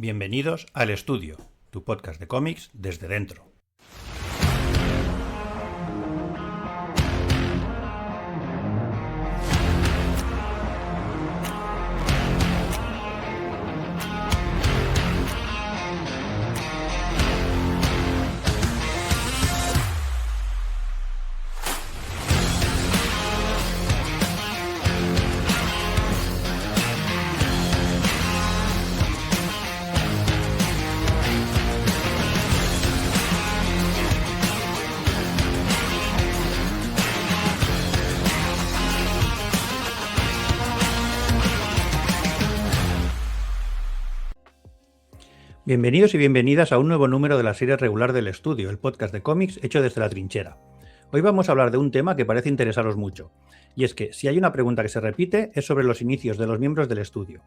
Bienvenidos al Estudio, tu podcast de cómics desde dentro. Bienvenidos y bienvenidas a un nuevo número de la serie regular del Estudio, el podcast de cómics hecho desde la trinchera. Hoy vamos a hablar de un tema que parece interesaros mucho, y es que si hay una pregunta que se repite es sobre los inicios de los miembros del estudio.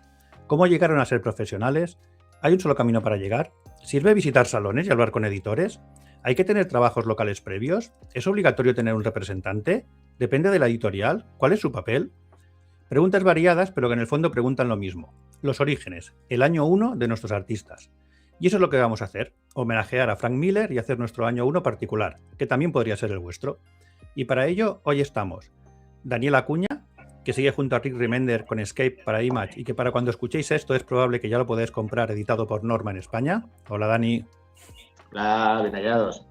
¿Cómo llegaron a ser profesionales? ¿Hay un solo camino para llegar? ¿Sirve visitar salones y hablar con editores? ¿Hay que tener trabajos locales previos? ¿Es obligatorio tener un representante? ¿Depende de la editorial? ¿Cuál es su papel? Preguntas variadas, pero que en el fondo preguntan lo mismo. Los orígenes, el año 1 de nuestros artistas. Y eso es lo que vamos a hacer, homenajear a Frank Miller y hacer nuestro año 1 particular, que también podría ser el vuestro. Y para ello, hoy estamos Daniel Acuña, que sigue junto a Rick Remender con Escape para Image y que para cuando escuchéis esto es probable que ya lo podáis comprar editado por Norma en España. Hola, Dani. Hola, bien hallados.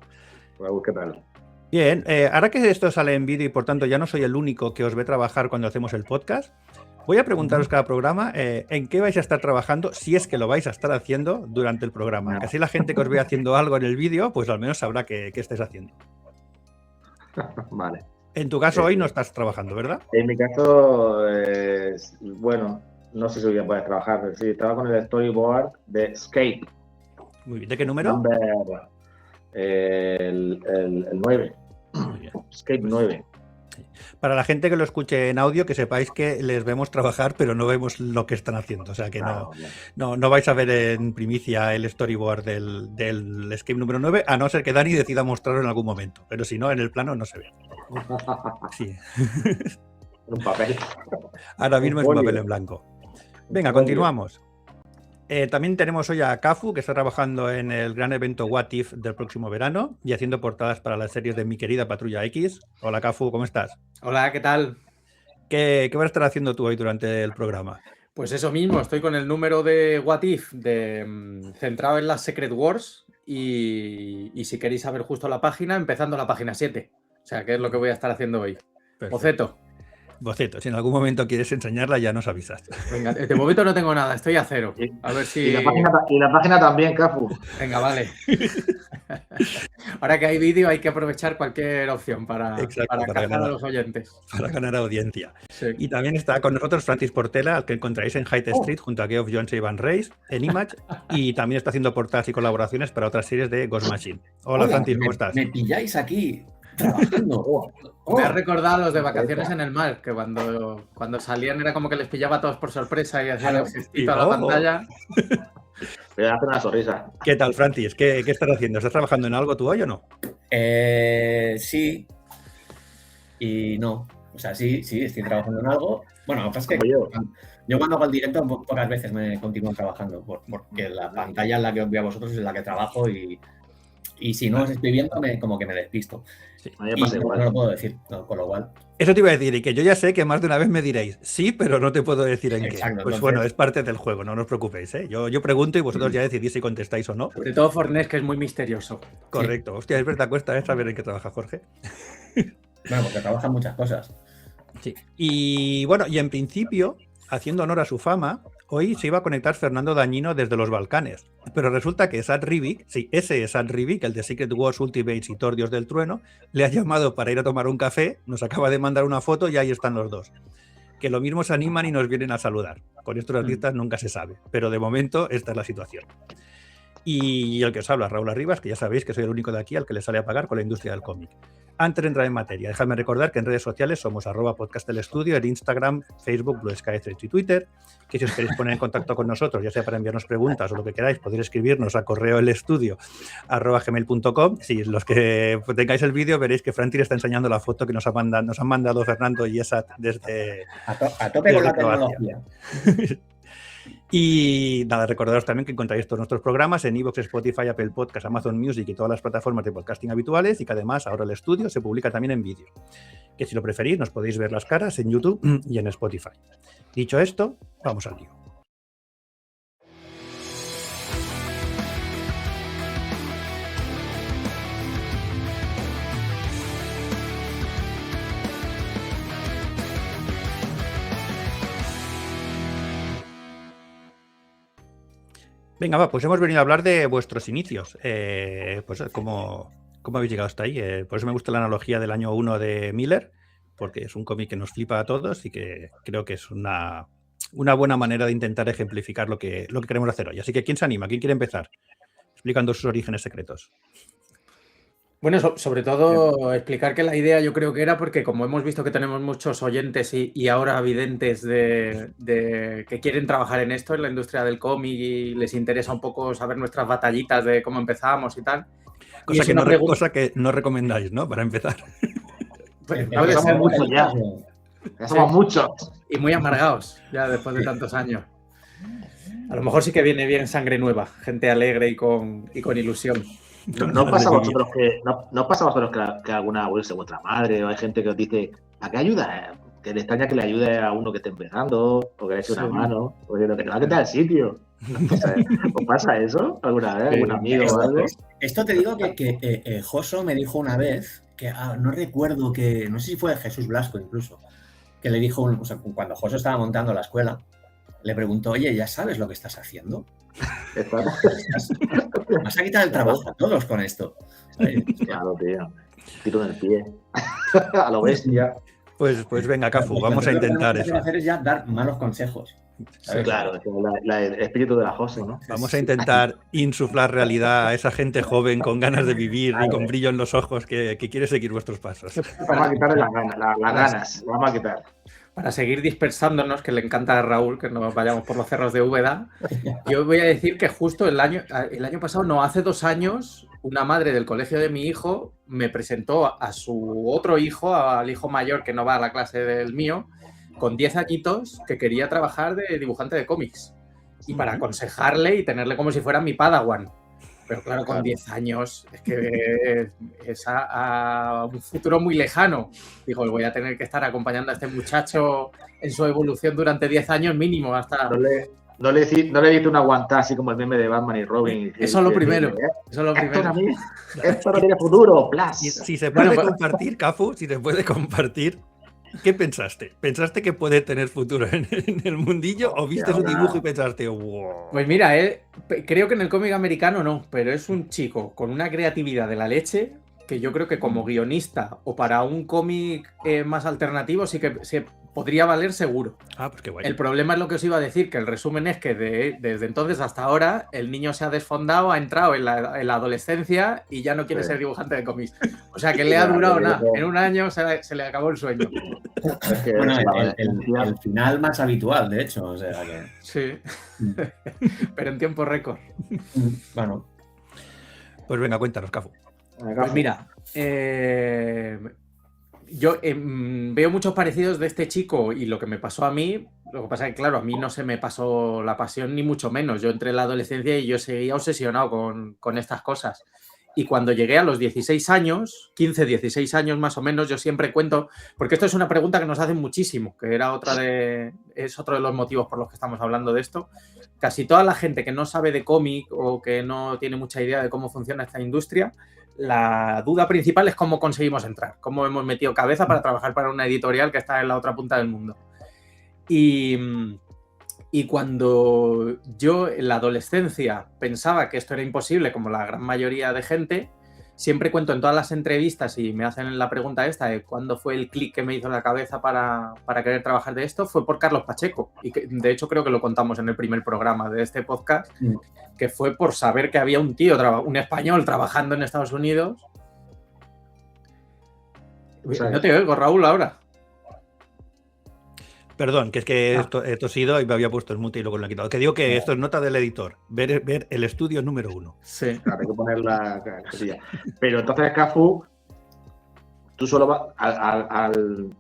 ¿Qué tal? Bien, ahora que esto sale en vídeo y por tanto ya no soy el único que os ve trabajar cuando hacemos el podcast, voy a preguntaros cada programa en qué vais a estar trabajando, si es que lo vais a estar haciendo durante el programa. Que así la gente que os ve haciendo algo en el vídeo, pues al menos sabrá qué estáis haciendo. Vale. En tu caso hoy no estás trabajando, ¿verdad? En mi caso, bueno, no sé si hoy ya puedes trabajar, pero sí, estaba con el storyboard de Escape. Muy bien, ¿de qué número? Number, el 9. Muy bien. Escape 9. Para la gente que lo escuche en audio, que sepáis que les vemos trabajar, pero no vemos lo que están haciendo. O sea que no vais a ver en primicia el storyboard del Escape número 9, a no ser que Dani decida mostrarlo en algún momento. Pero si no, en el plano no se ve. Sí. Un papel. Ahora mismo es un papel en blanco. Venga, continuamos. También tenemos hoy a Cafu, que está trabajando en el gran evento What If del próximo verano y haciendo portadas para las series de Mi Querida Patrulla X. Hola, Cafu, ¿cómo estás? Hola, ¿qué tal? ¿Qué vas a estar haciendo tú hoy durante el programa? Pues eso mismo, estoy con el número de What If centrado en las Secret Wars y si queréis saber justo la página, empezando la página 7. O sea, ¿qué es lo que voy a estar haciendo hoy? Perfecto. Boceto, si en algún momento quieres enseñarla ya nos avisas. Venga, de momento no tengo nada, estoy a cero. A ver si... Y la página también, Cafu. Venga, vale. Ahora que hay vídeo hay que aprovechar cualquier opción para ganar a los oyentes. Para ganar audiencia. Sí. Y también está con nosotros Francis Portela, al que encontráis en Hyde Street junto a Geoff Jones y Van Reis en Image. Y también está haciendo portadas y colaboraciones para otras series de Ghost Machine. Hola Francis, ¿cómo estás? Me pilláis aquí trabajando. Me ha recordado a los de Vacaciones en el Mar, que cuando salían era como que les pillaba a todos por sorpresa y hacían el gestito a la pantalla. Voy a hacer una sonrisa. ¿Qué tal, Francis? ¿Qué estás haciendo? ¿Estás trabajando en algo tú hoy o no? Sí y no. O sea, sí, estoy trabajando en algo. Bueno, lo que pasa es que yo cuando hago el directo pocas veces me continúo trabajando, porque la pantalla en la que os veo a vosotros es en la que trabajo y si no os estoy viendo, como que me despisto. Sí, y no lo puedo decir, con lo cual... Eso te iba a decir, y que yo ya sé que más de una vez me diréis, sí, pero no te puedo decir en Exacto, qué. Pues entonces... bueno, es parte del juego, no os preocupéis, ¿eh? Yo pregunto y vosotros ya decidís si contestáis o no. Sobre todo Fornés, que es muy misterioso. Correcto. Sí. Hostia, es verdad, cuesta saber en qué trabaja Jorge. Bueno, porque trabajan muchas cosas. Sí. Y bueno, y en principio, haciendo honor a su fama, hoy se iba a conectar Fernando Dañino desde los Balcanes. Pero resulta que Sad Rivik, sí, ese es Sad Rivik, el de Secret Wars, Ultimates y Thor Dios del Trueno, le ha llamado para ir a tomar un café, nos acaba de mandar una foto y ahí están los dos. Que lo mismo se animan y nos vienen a saludar. Con estos artistas nunca se sabe, pero de momento esta es la situación. Y el que os habla, Raúl Arribas, que ya sabéis que soy el único de aquí al que le sale a pagar con la industria del cómic. Antes de entrar en materia, dejadme recordar que en redes sociales somos @podcastelestudio, en Instagram, Facebook, Blue Sky, Threads y Twitter, que si os queréis poner en contacto con nosotros, ya sea para enviarnos preguntas o lo que queráis, podéis escribirnos a correoelestudio@gmail.com. Si los que tengáis el vídeo veréis que Francis está enseñando la foto que nos han mandado Fernando y Esat desde a tope con la tecnología. Y nada, recordaros también que encontráis todos nuestros programas en iVoox, Spotify, Apple Podcasts, Amazon Music y todas las plataformas de podcasting habituales, y que además ahora el estudio se publica también en vídeo. Que si lo preferís nos podéis ver las caras en YouTube y en Spotify. Dicho esto, vamos al lío. Venga, va, pues hemos venido a hablar de vuestros inicios. Pues ¿cómo habéis llegado hasta ahí? Por eso me gusta la analogía del año 1 de Miller, porque es un cómic que nos flipa a todos y que creo que es una buena manera de intentar ejemplificar lo que queremos hacer hoy. Así que, ¿quién se anima? ¿Quién quiere empezar? Explicando sus orígenes secretos. Bueno, sobre todo explicar que la idea yo creo que era porque como hemos visto que tenemos muchos oyentes y ahora videntes de que quieren trabajar en esto, en la industria del cómic, y les interesa un poco saber nuestras batallitas de cómo empezamos y tal. Cosa que no recomendáis, ¿no? Para empezar. Pues, somos muchos ya. Ya somos muchos. Y muy amargados ya después de tantos años. A lo mejor sí que viene bien sangre nueva, gente alegre y con ilusión. ¿No os pasa a vosotros que alguna vuelve vuestra madre o hay gente que os dice ¿a qué ayuda? Que le extraña que le ayude a uno que esté empezando o que le eche una mano o que te va a quitar el sitio? ¿Os pasa eso alguna vez? ¿Algún amigo o algo? Esto te digo que Joso me dijo una vez que no recuerdo que, no sé si fue Jesús Blasco incluso, que le dijo, cuando Joso estaba montando la escuela, le preguntó, oye, ¿ya sabes lo que estás haciendo? Vas a quitar el trabajo a todos con esto. Claro, tío. Tiro en el pie. A lo bestia. Pues venga, Cafu, vamos a intentar eso. Lo que hacer es ya dar malos consejos. Sí, claro, el espíritu de la Jose, ¿no? Vamos a intentar insuflar realidad a esa gente joven con ganas de vivir y con brillo en los ojos que quiere seguir vuestros pasos. Vamos a quitarle las ganas, vamos a quitar. Para seguir dispersándonos, que le encanta a Raúl que nos vayamos por los cerros de Úbeda, yo voy a decir que justo el año pasado, no, hace 2 años, una madre del colegio de mi hijo me presentó a su otro hijo, al hijo mayor que no va a la clase del mío, con 10 añitos, que quería trabajar de dibujante de cómics. Y para aconsejarle y tenerle como si fuera mi padawan. Pero claro, con 10 años es que es a un futuro muy lejano. Digo, voy a tener que estar acompañando a este muchacho en su evolución durante 10 años mínimo hasta... No le diste una aguantada así como el meme de Batman y Robin. Eso es lo primero. Esto no tiene futuro, plus. Si se puede compartir, Cafu, si se puede compartir, ¿qué pensaste? ¿Pensaste que puede tener futuro en el mundillo o viste su dibujo y pensaste, wow? Pues mira, creo que en el cómic americano no, pero es un chico con una creatividad de la leche que yo creo que como guionista o para un cómic más alternativo sí que se podría valer seguro. Ah, pues qué guay. El problema es lo que os iba a decir, que el resumen es que desde entonces hasta ahora el niño se ha desfondado, ha entrado en la adolescencia y ya no quiere ser dibujante de cómics. O sea que le ha durado nada. En un año se le acabó el sueño. Bueno, el final más habitual, de hecho. O sea que... Sí, pero en tiempo récord. Bueno. Pues venga, cuéntanos, Cafu. Pues mira, yo veo muchos parecidos de este chico y lo que me pasó a mí. Lo que pasa es que, claro, a mí no se me pasó la pasión ni mucho menos. Yo entré en la adolescencia y yo seguía obsesionado con estas cosas. Y cuando llegué a los 16 años, 15, 16 años más o menos, yo siempre cuento, porque esto es una pregunta que nos hacen muchísimo, que es otro de los motivos por los que estamos hablando de esto. Casi toda la gente que no sabe de cómic o que no tiene mucha idea de cómo funciona esta industria, la duda principal es cómo conseguimos entrar, cómo hemos metido cabeza para trabajar para una editorial que está en la otra punta del mundo. Y cuando yo en la adolescencia pensaba que esto era imposible, como la gran mayoría de gente, siempre cuento en todas las entrevistas y me hacen la pregunta esta de cuándo fue el clic que me hizo en la cabeza para querer trabajar de esto, fue por Carlos Pacheco. Y que, de hecho creo que lo contamos en el primer programa de este podcast, que fue por saber que había un tío, un español trabajando en Estados Unidos. No te oigo, Raúl, ahora. Perdón, que es que he tosido y me había puesto el mute y luego lo he quitado. Que digo que esto es nota del editor. Ver el estudio número 1. Sí. Claro, hay que poner la cosilla. Pero entonces, Cafu, tú solo vas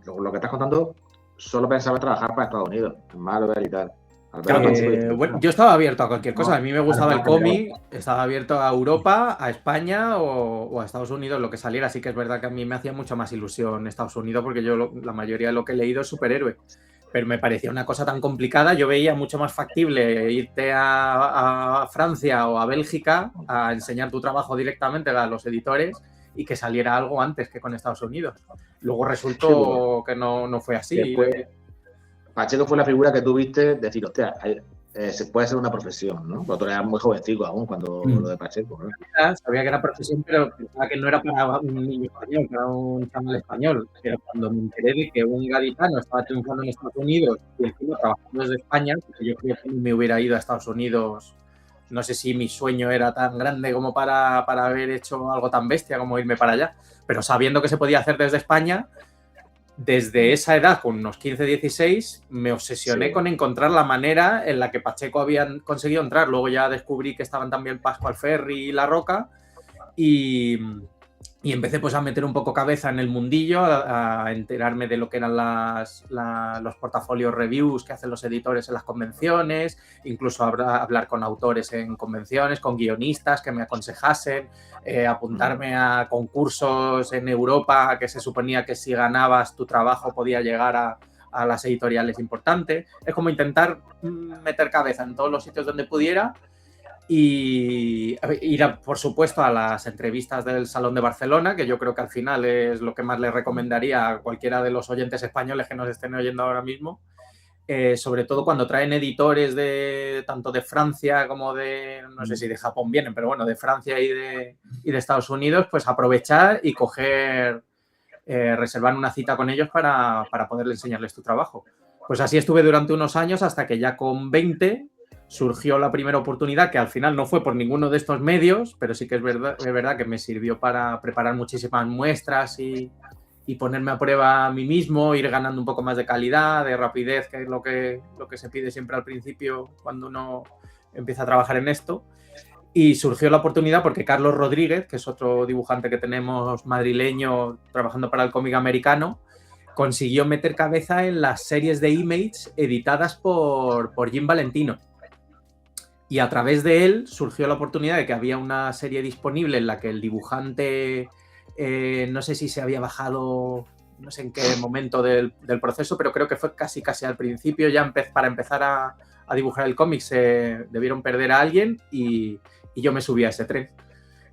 lo que estás contando, solo pensabas trabajar para Estados Unidos, en Marvel y tal. Bueno, yo estaba abierto a cualquier cosa. A mí me gustaba el cómic, estaba abierto a Europa, a España o a Estados Unidos, lo que saliera. Sí que es verdad que a mí me hacía mucha más ilusión Estados Unidos porque yo la mayoría de lo que he leído es superhéroe. Pero me parecía una cosa tan complicada. Yo veía mucho más factible irte a Francia o a Bélgica a enseñar tu trabajo directamente a los editores y que saliera algo antes que con Estados Unidos. Luego resultó que no fue así. Después, Pacheco fue la figura que tuviste, decir, hostia, se puede ser una profesión, ¿no? Porque tú eras muy jovencico aún cuando lo de Pacheco, ¿no? Sabía que era profesión, pero pensaba que no era para un niño español, para un chaval español. Pero cuando me enteré de que un gaditano estaba triunfando en Estados Unidos y encima trabajando desde España, porque yo creo que me hubiera ido a Estados Unidos. No sé si mi sueño era tan grande como para haber hecho algo tan bestia como irme para allá. Pero sabiendo que se podía hacer desde España, desde esa edad, con unos 15, 16, me obsesioné con encontrar la manera en la que Pacheco había conseguido entrar. Luego ya descubrí que estaban también Pascual Ferry y La Roca y empecé pues a meter un poco cabeza en el mundillo, a enterarme de lo que eran los portafolios reviews que hacen los editores en las convenciones, incluso hablar con autores en convenciones, con guionistas que me aconsejasen, apuntarme a concursos en Europa que se suponía que si ganabas tu trabajo podía llegar a las editoriales importantes. Es como intentar meter cabeza en todos los sitios donde pudiera y ir, por supuesto, a las entrevistas del Salón de Barcelona, que yo creo que al final es lo que más les recomendaría a cualquiera de los oyentes españoles que nos estén oyendo ahora mismo, sobre todo cuando traen editores tanto de Francia como no sé si de Japón vienen, pero bueno, de Francia y de Estados Unidos, pues aprovechar y reservar una cita con ellos para poderle enseñarles tu trabajo. Pues así estuve durante unos años hasta que ya con 20 surgió la primera oportunidad, que al final no fue por ninguno de estos medios, pero sí que es verdad que me sirvió para preparar muchísimas muestras y ponerme a prueba a mí mismo, ir ganando un poco más de calidad, de rapidez, que es lo que se pide siempre al principio cuando uno empieza a trabajar en esto. Y surgió la oportunidad porque Carlos Rodríguez, que es otro dibujante que tenemos madrileño trabajando para el cómic americano, consiguió meter cabeza en las series de Image editadas por Jim Valentino. Y a través de él surgió la oportunidad de que había una serie disponible en la que el dibujante, no sé si se había bajado, no sé en qué momento del proceso, pero creo que fue casi al principio, ya para empezar a dibujar el cómic se debieron perder a alguien y yo me subí a ese tren.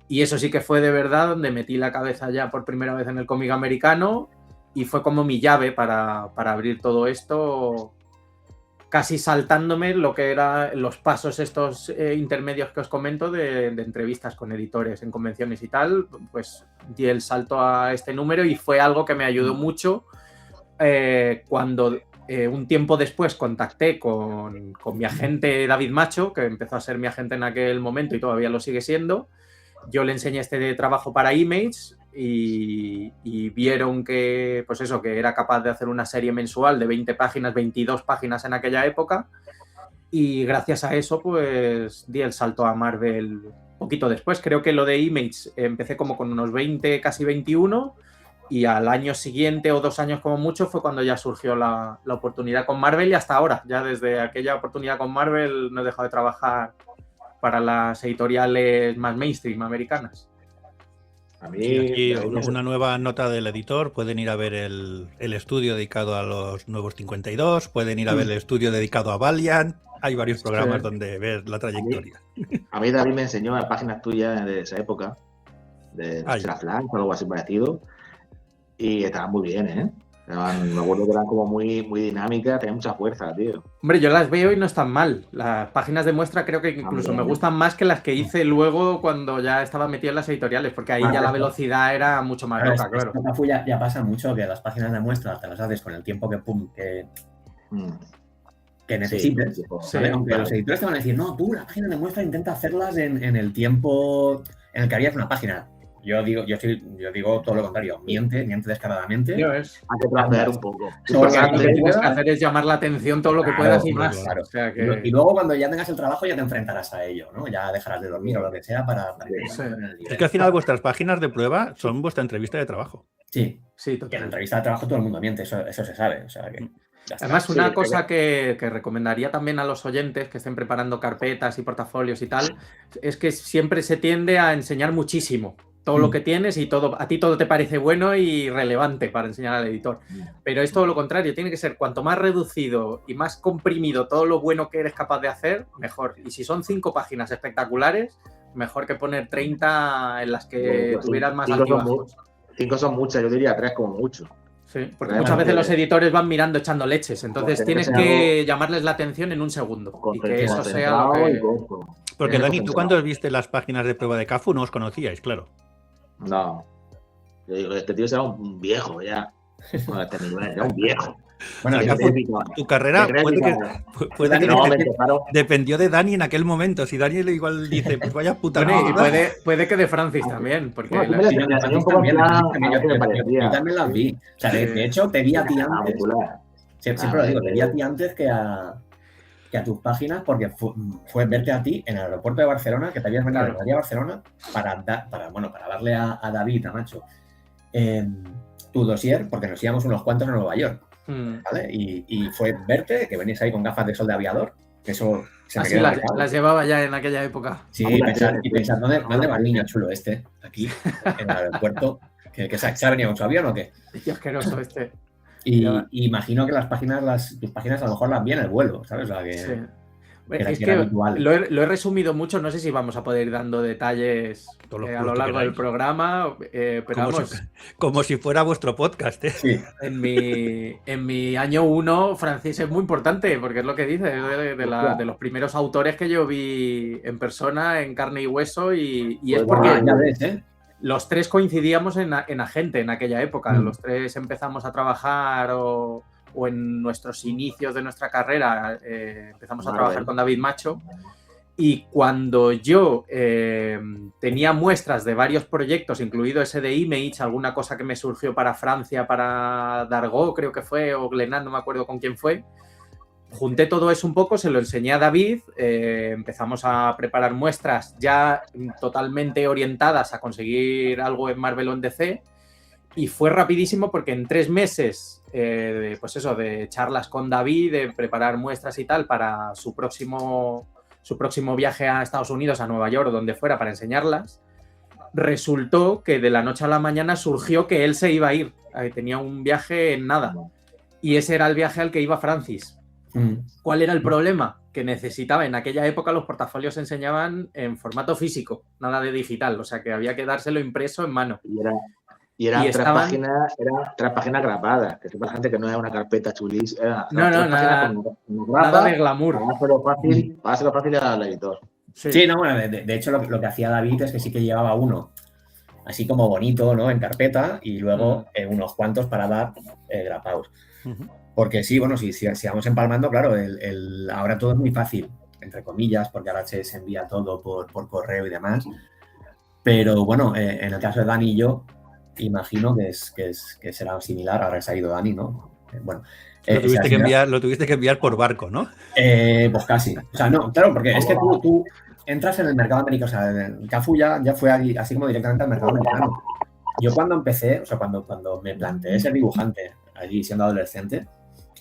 Y eso sí que fue de verdad donde metí la cabeza ya por primera vez en el cómic americano y fue como mi llave para abrir todo esto, casi saltándome lo que eran los pasos estos intermedios que os comento de entrevistas con editores en convenciones y tal. Pues di el salto a este número y fue algo que me ayudó mucho cuando un tiempo después contacté con mi agente David Macho, que empezó a ser mi agente en aquel momento y todavía lo sigue siendo. Yo le enseñé este trabajo para Image y vieron que, pues eso, que era capaz de hacer una serie mensual de 20 páginas, 22 páginas en aquella época, y gracias a eso pues di el salto a Marvel poquito después. Creo que lo de Image empecé como con unos 20, casi 21, y al año siguiente o 2 años como mucho fue cuando ya surgió la oportunidad con Marvel y hasta ahora. Ya desde aquella oportunidad con Marvel no he dejado de trabajar para las editoriales más mainstream americanas. A mí, aquí una nueva nota del editor, pueden ir a ver el estudio dedicado a los Nuevos 52, pueden ir a ver el estudio dedicado a Valiant, hay varios programas donde ver la trayectoria. A mí David me enseñó las páginas tuyas de esa época, de Nuestra Flag o algo así parecido, y estaban muy bien, ¿eh? Me acuerdo que eran como muy dinámicas, tenían mucha fuerza, tío. Hombre, yo las veo y no están mal. Las páginas de muestra creo que incluso me gustan más que las que hice luego cuando ya estaba metido en las editoriales, porque ahí ya la velocidad era mucho más loca, claro. Ya pasa mucho que las páginas de muestra te las haces con el tiempo que necesites. Sí, aunque los editores te van a decir, no, tú la página de muestra intenta hacerlas en el tiempo en el que harías una página. Yo digo todo lo contrario, miente descaradamente. Hay que trapear un poco. Lo que tienes que hacer es llamar la atención todo lo que puedas y más. Claro. O sea que... Y luego cuando ya tengas el trabajo ya te enfrentarás a ello, ¿no? Ya dejarás de dormir o lo que sea para Es que al final vuestras páginas de prueba son vuestra entrevista de trabajo. Sí, total. En la entrevista de trabajo todo el mundo miente, eso se sabe. O sea que... Además, una cosa que recomendaría también a los oyentes que estén preparando carpetas y portafolios y tal, es que siempre se tiende a enseñar muchísimo todo lo que tienes y a ti todo te parece bueno y relevante para enseñar al editor. Pero es todo lo contrario, tiene que ser cuanto más reducido y más comprimido todo lo bueno que eres capaz de hacer, mejor. Y si son 5 páginas espectaculares, mejor que poner 30 en las que tuvieras más altibajos. 5 son muchas, yo diría 3 como mucho. Sí, porque muchas veces los editores van mirando echando leches, entonces tienes que llamarles la atención en un segundo y que eso sea lo que... Porque Dani, tú cuando viste las páginas de prueba de CAFU no os conocíais, claro. No, yo digo, este tío será un viejo ya, bueno, este nivel, era un viejo. Bueno, tu carrera puede que dependió de Dani en aquel momento. Si Dani igual dice, pues vaya puta. Bueno, y puede que de Francis también, porque yo también las vi. O sea, de hecho, te vi a ti antes. Siempre lo digo, te vi a ti antes que a tus páginas, porque fue verte a ti en el aeropuerto de Barcelona, que te habías venido a Barcelona para darle a David, a Nacho, tu dossier, porque nos íbamos unos cuantos a Nueva York. ¿Vale? Y fue verte, que venís ahí con gafas de sol de aviador, que eso se me quedó marcado. Las llevaba ya en aquella época. Sí, y pensar, ¿dónde va el niño chulo este? Aquí, en el aeropuerto, que se ha venido con su avión o qué. Qué asqueroso este. Y imagino que tus páginas a lo mejor las vi en el vuelo, ¿sabes? Sí. Es que lo he resumido mucho, no sé si vamos a poder ir dando detalles a lo largo del programa, pero como si fuera vuestro podcast, ¿eh? Sí. En mi año 1, Francis es muy importante, porque es lo que dice, de los primeros autores que yo vi en persona, en carne y hueso, y es porque los 3 coincidíamos en Agente en aquella época, los 3 empezamos a trabajar o en nuestros inicios de nuestra carrera empezamos a trabajar con David Macho, y cuando yo tenía muestras de varios proyectos, incluido ese de Image, alguna cosa que me surgió para Francia, para Dargaud creo que fue, o Glenat, no me acuerdo con quién fue, junté todo eso un poco, se lo enseñé a David, empezamos a preparar muestras ya totalmente orientadas a conseguir algo en Marvel o en DC, y fue rapidísimo porque en 3 meses pues eso, de charlas con David, de preparar muestras y tal para su próximo viaje a Estados Unidos, a Nueva York o donde fuera para enseñarlas, resultó que de la noche a la mañana surgió que él se iba a ir, tenía un viaje en nada, y ese era el viaje al que iba Francis. ¿Cuál era el problema? Que necesitaba, en aquella época los portafolios se enseñaban en formato físico, nada de digital, o sea que había que dárselo impreso en mano. Y eran 3 páginas grabadas, que sepa la gente que no era una carpeta chulísima. Nada de glamour. Para hacerlo fácil al editor. Sí, no, bueno, de hecho lo que hacía David es que sí que llevaba uno así como bonito, ¿no? En carpeta, y luego unos cuantos para dar grapados. Porque sí, bueno, si vamos empalmando, claro, ahora todo es muy fácil, entre comillas, porque ahora se envía todo por correo y demás. Pero bueno, en el caso de Dani y yo, imagino que será similar. Ahora se ha ido Dani, ¿no? Bueno. Lo tuviste que enviar por barco, ¿no? Pues casi. O sea, no, claro, porque es que tú entras en el mercado americano. O sea, CAFU ya fue así como directamente al mercado americano. Yo cuando empecé, o sea, cuando me planteé ser dibujante allí siendo adolescente,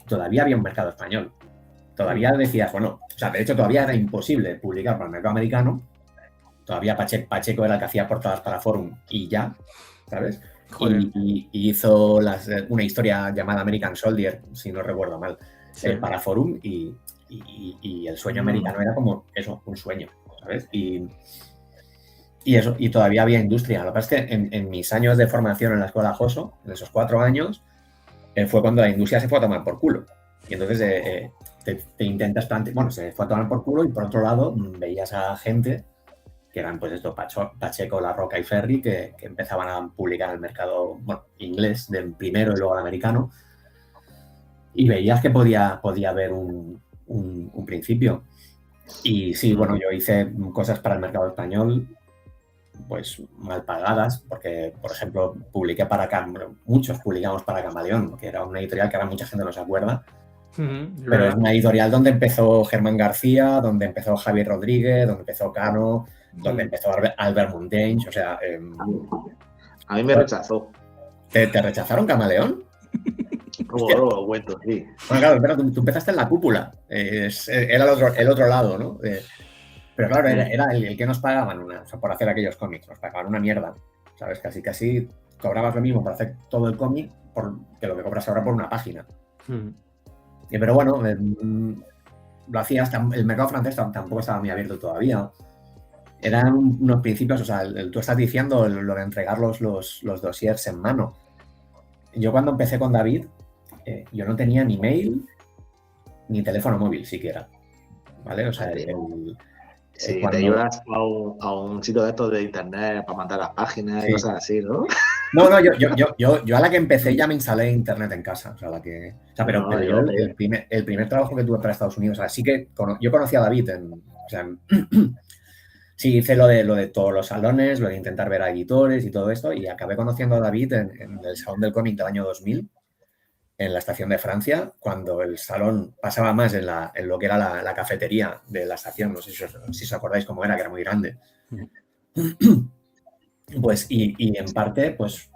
todavía había un mercado español. Todavía decías, bueno, o sea, de hecho todavía era imposible publicar para el mercado americano. Todavía Pacheco era el que hacía portadas para Forum y ya, ¿sabes? Y hizo una historia llamada American Soldier, si no recuerdo mal, para Forum, y el sueño americano era como eso, un sueño, ¿sabes? Y todavía había industria. Lo que pasa es que en mis años de formación en la escuela Joso, en esos 4 años, fue cuando la industria se fue a tomar por culo. Y entonces te intentas plantear, bueno, se fue a tomar por culo, y por otro lado veías a gente que eran pues esto, Pacheco, La Roca y Ferri, que empezaban a publicar en el mercado inglés del primero y luego el americano, y veías que podía haber un principio. Y sí, bueno, yo hice cosas para el mercado español pues mal pagadas, porque por ejemplo muchos publicamos para Camaleón, que era una editorial que ahora mucha gente no se acuerda. Pero es una editorial donde empezó Germán García, donde empezó Javier Rodríguez, donde empezó Cano, donde empezó Albert Mundain, o sea... a mí me rechazó. ¿Te rechazaron Camaleón? Luego cuento, sí. Bueno, claro, pero tú empezaste en la cúpula. Era el otro lado, ¿no? Pero claro, era el que nos pagaban por hacer aquellos cómics. Nos pagaban una mierda, ¿sabes? Casi cobrabas lo mismo para hacer todo el cómic que lo que cobras ahora por una página. Pero bueno, lo hacías, el mercado francés tampoco estaba muy abierto todavía. Eran unos principios, o sea, tú estás diciendo lo de entregar los dossiers en mano. Yo cuando empecé con David, yo no tenía ni mail ni teléfono móvil siquiera, ¿vale? O sea, sí, cuando te ibas a un sitio de estos de internet para mandar las páginas y cosas así, ¿no? No, yo a la que empecé ya me instalé internet en casa, pero yo el primer trabajo que tuve para Estados Unidos, o sea, sí que yo conocí a David sí, hice lo de todos los salones, lo de intentar ver a editores y todo esto, y acabé conociendo a David en el Salón del Cómic del año 2000, en la estación de Francia, cuando el salón pasaba más en lo que era la cafetería de la estación, no sé si os acordáis cómo era, que era muy grande. Pues, y en parte, pues,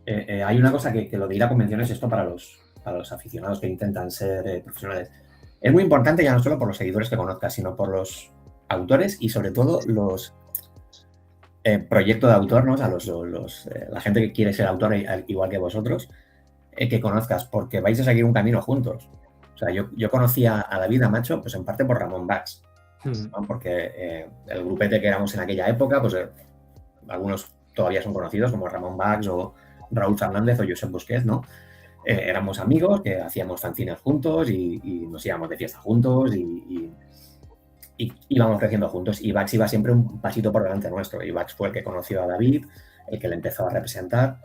hay una cosa que lo de ir a convenciones, esto para los aficionados que intentan ser profesionales, es muy importante ya no solo por los seguidores que conozcas, sino por los autores y sobre todo los proyectos de autor, ¿no? O sea, la gente que quiere ser autor igual que vosotros, que conozcas, porque vais a seguir un camino juntos. O sea, yo conocí a David Amacho, pues en parte por Ramón Bax, ¿no? Porque el grupete que éramos en aquella época, pues algunos todavía son conocidos, como Ramón Bax o Raúl Fernández o Josep Busquets, ¿no? Éramos amigos que hacíamos fanzines juntos y nos íbamos de fiesta juntos y íbamos creciendo juntos. Y Bax iba siempre un pasito por delante nuestro. Y Bax fue el que conoció a David, el que le empezó a representar.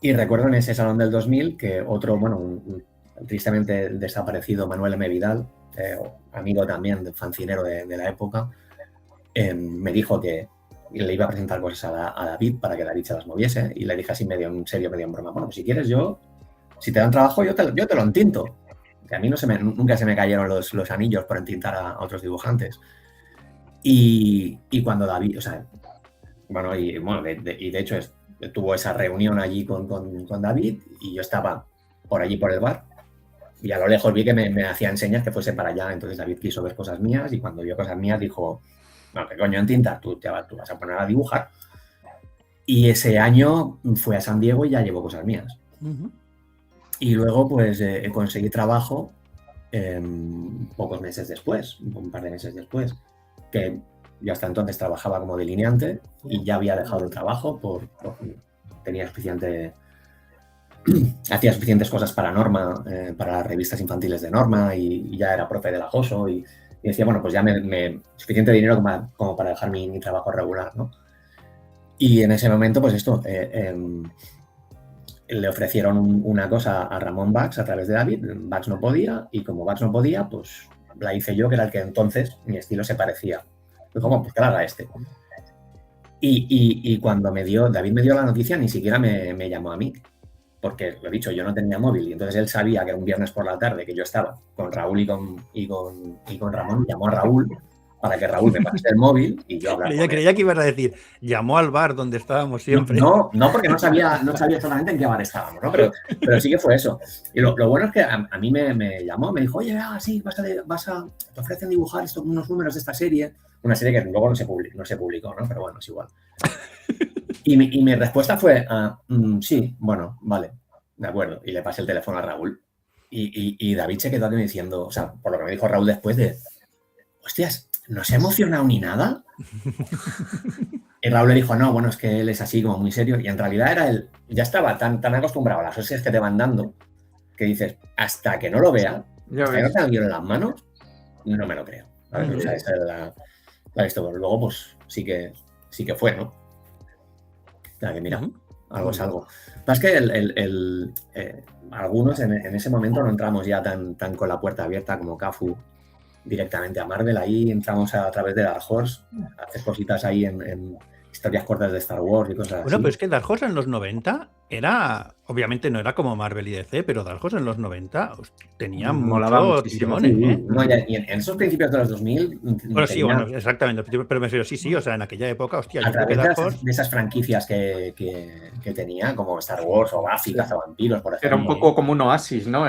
Y recuerdo en ese salón del 2000 que otro, bueno, un tristemente desaparecido Manuel M. Vidal, amigo también del fancinero de la época, me dijo que le iba a presentar cosas a David para que David se las moviese. Y le dije así medio en serio, medio en broma, bueno, pues si quieres si te dan trabajo, yo te lo entinto. Que a mí nunca se me cayeron los anillos por entintar a otros dibujantes. Y cuando David, o sea, bueno, y de hecho tuvo esa reunión allí con David y yo estaba por allí por el bar y a lo lejos vi que me hacían señas que fuese para allá. Entonces David quiso ver cosas mías y cuando vio cosas mías dijo, no, ¿qué coño entintas? Tú vas a poner a dibujar. Y ese año fui a San Diego y ya llevo cosas mías. Y luego pues conseguí trabajo pocos meses después, un par de meses después, que yo hasta entonces trabajaba como delineante y ya había dejado el trabajo hacía suficientes cosas para Norma, para las revistas infantiles de Norma y ya era profe del acoso y decía, bueno, pues ya suficiente dinero como para dejar mi trabajo regular, ¿no? Y en ese momento, pues esto, le ofrecieron una cosa a Ramón Bax a través de David, Bax no podía y como Bax no podía, pues la hice yo, que era el que entonces mi estilo se parecía. Dijo, bueno, pues que la haga este. Y cuando David me dio la noticia, ni siquiera me llamó a mí, porque lo he dicho, yo no tenía móvil y entonces él sabía que era un viernes por la tarde que yo estaba con Raúl y con Ramón, llamó a Raúl para que Raúl me pase el móvil y yo hablar con él. Creía que ibas a decir, llamó al bar donde estábamos siempre. No, porque no sabía exactamente en qué bar estábamos, ¿no? Pero sí que fue eso. Y lo bueno es que a mí me llamó, me dijo, oye, sí, te ofrecen dibujar unos números de esta serie, una serie que luego no se publicó, ¿no? Pero bueno, es igual. Y mi respuesta fue, sí, bueno, vale, de acuerdo. Y le pasé el teléfono a Raúl. Y David se quedó diciendo, o sea, por lo que me dijo Raúl después de, hostias, ¿no se ha emocionado ni nada? Y Raúl le dijo, no, bueno, es que él es así como muy serio. Y en realidad ya estaba tan acostumbrado a las hostias que te van dando que dices, hasta que no lo vea, hasta que no te lo en las manos, no me lo creo. ¿Sabes? O sea, esa es la historia. Luego, pues sí que fue, ¿no? O sea, que mira, algo es algo. Más que algunos en ese momento no entramos ya tan con la puerta abierta como Cafu directamente a Marvel. Ahí entramos a través de Dark Horse, a hacer cositas ahí en historias cortas de Star Wars y cosas así. Bueno, pero es que Dark Horse en los 90 era, obviamente no era como Marvel y DC, pero Dark Horse en los 90 tenía mucho tirones, ¿eh? No, y en esos principios de los 2000... Bueno, sí, bueno, exactamente, pero me refiero, sí, o sea, en aquella época, hostia, a través de esas franquicias que tenía, como Star Wars o Buffy, Cazavampiros, por ejemplo. Era un poco como un oasis, ¿no?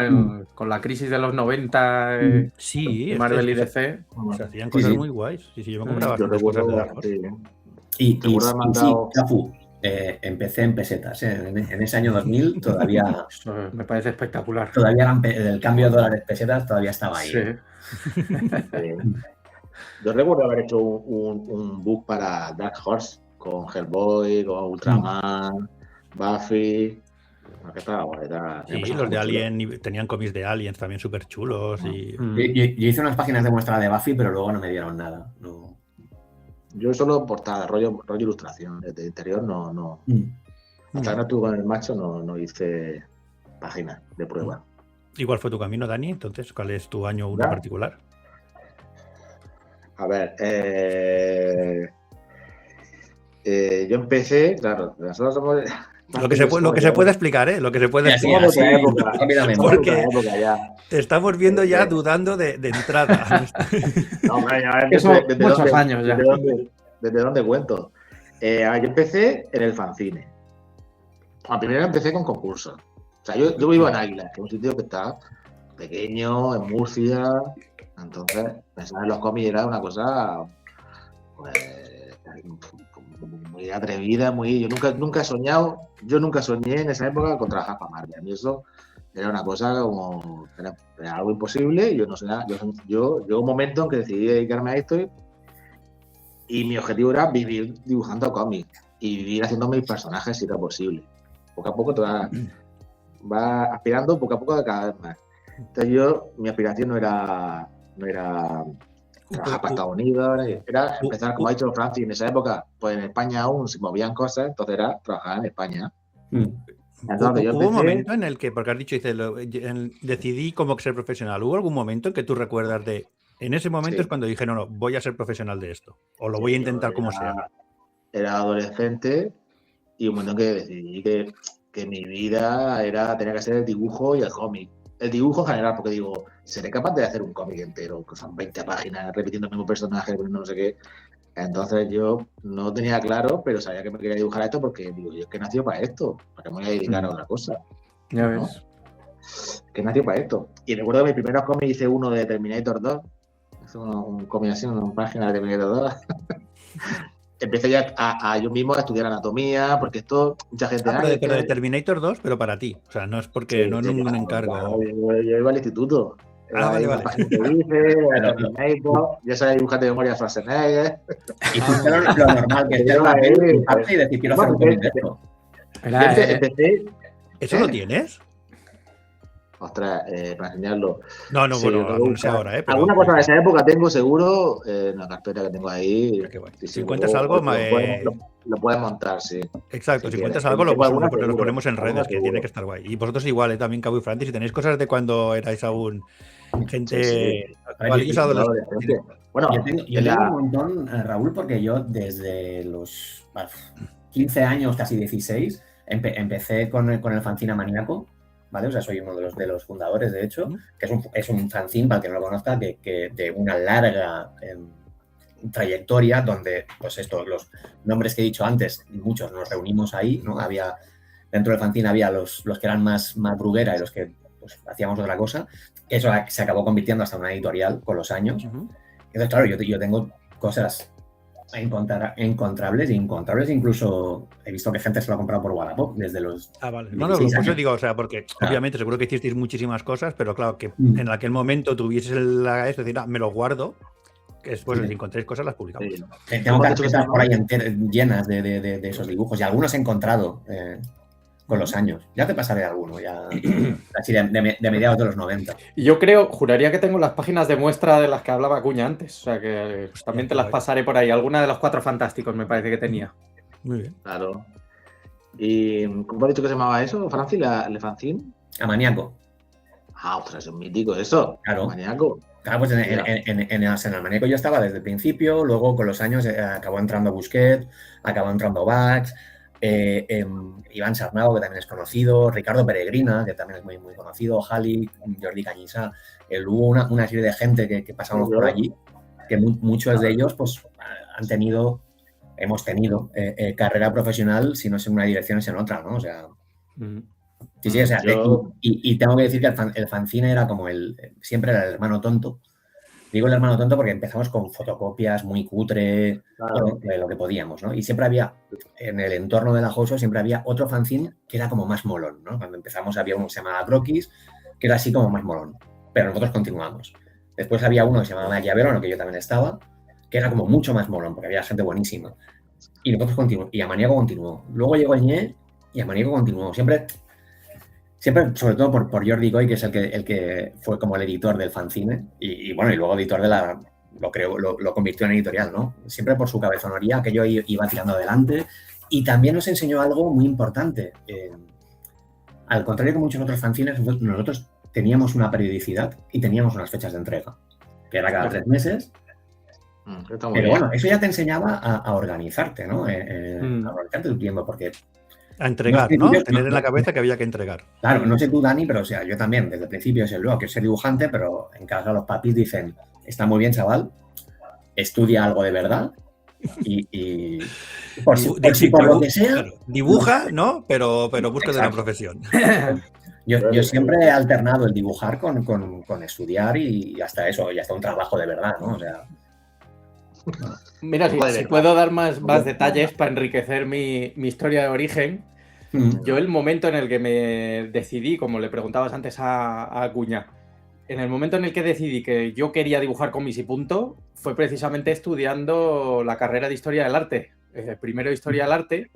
Con la crisis de los 90, sí, Marvel y DC. Se hacían cosas muy guays. Sí, yo me compraba bastantes cosas de Dark Horse. Y Cafu, empecé en pesetas. En ese año 2000 todavía... Eso me parece espectacular. Todavía el cambio de dólares pesetas todavía estaba ahí. Sí. Yo recuerdo haber hecho un book para Dark Horse con Hellboy, con Ultraman, Buffy. Sí, los de Alien tenían cómics de Aliens también súper chulos. Yo hice unas páginas de muestra de Buffy, pero luego no me dieron nada. No. Yo solo portada, rollo ilustración. De interior no. Hasta que no estuve con el macho, no hice páginas de prueba. ¿Y cuál fue tu camino, Dani? Entonces, ¿cuál es tu año 1 particular? A ver, yo empecé, claro, nosotros somos... Lo que se puede explicar, ¿eh? Lo que se puede explicar. Porque te estamos viendo ya dudando de entrada. No, hombre, ya desde muchos años ya. ¿Desde dónde cuento? Yo empecé en el fanzine. Primero empecé con concursos. O sea, yo vivo en Águila, que es un sitio que está pequeño, en Murcia. Entonces, pensar en los cómics era una cosa pues, muy atrevida, yo nunca soñé en esa época con trabajar para Marvel. A mí eso era una cosa como era algo imposible. Yo no sé nada. Yo llegó un momento en que decidí dedicarme a esto y mi objetivo era vivir dibujando cómics y vivir haciendo mis personajes si era posible. Poco a poco va aspirando poco a poco cada vez más. Entonces mi aspiración no era trabajar para Estados Unidos, era empezar, como ha dicho Francis, en esa época, pues en España aún se movían cosas, entonces era trabajar en España. Entonces, ¿hubo un momento en el que, porque has dicho, decidí como ser profesional, ¿hubo algún momento en que tú recuerdas en ese momento es cuando dije, no, voy a ser profesional de esto, o lo voy a intentar como sea? Era adolescente y un momento en que decidí que mi vida tenía que ser el dibujo y el cómic. El dibujo en general, porque digo, seré capaz de hacer un cómic entero, que son 20 páginas, repitiendo el mismo personaje, no sé qué. Entonces yo no tenía claro, pero sabía que me quería dibujar a esto porque digo, yo es que nací para esto, ¿para qué me voy a dedicar a otra cosa? Ya ves. Que nació para esto. Y recuerdo que mi primer cómic hice uno de Terminator 2, es un cómic así, una página de Terminator 2. Empecé ya yo mismo a estudiar anatomía, porque esto, mucha gente... Pero de Terminator 2, pero para ti. O sea, no es porque no es un encargo. Yo iba al instituto. Vale. Yo sabía dibujar de memoria Schwarzenegger. Y lo normal que era una parte y decir, quiero hacer un cómic de esto. Empecé... ¿Eso lo tienes? Ostras, para enseñarlo. No, bueno, no sé ahora, pero... Alguna cosa de esa época tengo seguro en la carpeta que tengo ahí. Si cuentas algo, lo puedes montar, sí. Exacto, si cuentas algo, lo ponemos en redes, que tiene que estar guay. Y vosotros igual, también Cabo y Francis, si tenéis cosas de cuando erais aún gente... Bueno, yo tengo un montón, Raúl, porque yo desde los 15 años, casi 16, empecé con el fanzine Maníaco. ¿Vale? O sea, soy uno de los fundadores, de hecho, que es un fanzine, para el que no lo conozca, que de una larga trayectoria donde, pues los nombres que he dicho antes, muchos nos reunimos ahí, ¿no? Dentro del fanzine había los que eran más bruguera y los que pues, hacíamos otra cosa. Eso se acabó convirtiendo hasta una editorial con los años. Entonces, claro, yo tengo cosas encontrables, incluso he visto que gente se lo ha comprado por Wallapop desde los... Vale. No, por eso digo, o sea, porque obviamente seguro que hicisteis muchísimas cosas, pero claro, que en aquel momento tuvieses la es decir, me lo guardo, que después si encontráis cosas las publicamos. Tengo carpetas por ahí llenas de esos dibujos y algunos he encontrado con los años. Ya te pasaré alguno, ya así de mediados de los 90. Y yo juraría que tengo las páginas de muestra de las que hablaba Acuña antes. O sea que también te las pasaré por ahí. Alguna de los 4 fantásticos me parece que tenía. Muy bien. Claro. ¿Y cómo has dicho que se llamaba eso, Francis? ¿Le fanzine? A Maníaco. Ostras, es un mítico eso. Claro. Maníaco. Claro, pues en el maníaco yo estaba desde el principio, luego con los años acabó entrando Busquets, acabó entrando Bax, Iván Sarnau, que también es conocido, Ricardo Peregrina, que también es muy, muy conocido, Jali, Jordi Cañiza. Hubo una serie de gente que pasamos por allí, que muchos de ellos pues hemos tenido carrera profesional, si no es en una dirección es en otra, ¿no? O sea... Sí, o sea, y tengo que decir que el fanzine era como siempre era el hermano tonto. Digo el hermano tonto porque empezamos con fotocopias muy cutre, claro, de lo que podíamos, ¿no? Y siempre había, en el entorno de la Joso, siempre había otro fanzine que era como más molón, ¿no? Cuando empezamos había uno que se llamaba Croquis, que era así como más molón, pero nosotros continuamos. Después había uno que se llamaba Llavero, en el que yo también estaba, que era como mucho más molón, porque había gente buenísima. Y nosotros continuamos, y Amaníaco continuó. Luego llegó el Ñe y Amaníaco continuó. Siempre, sobre todo por Jordi Goy, que es el que fue como el editor del fanzine y bueno, y luego editor de lo convirtió en editorial, ¿no? Siempre por su cabezonería, que yo iba tirando adelante, y también nos enseñó algo muy importante. Al contrario que muchos otros fanzines, nosotros teníamos una periodicidad y teníamos unas fechas de entrega, que era cada 3 meses. Pero bueno, eso ya te enseñaba a organizarte, ¿no? A organizarte tu tiempo, porque... A entregar, ¿no? Tener en la cabeza que había que entregar. Claro, no sé tú, Dani, pero o sea, yo también, desde el principio, luego quiero ser dibujante, pero en casa los papis dicen, está muy bien, chaval, estudia algo de verdad y por lo que sea... Claro, dibuja, ¿no? Pero búscate una profesión. Yo siempre he alternado el dibujar con estudiar y hasta eso, y hasta un trabajo de verdad, ¿no? O sea... Mira, si puedo dar más detalles para enriquecer mi historia de origen. Yo el momento en el que me decidí, como le preguntabas antes a Acuña, en el momento en el que decidí que yo quería dibujar cómics y punto, fue precisamente estudiando la carrera de Historia del Arte. Primero Historia del Arte,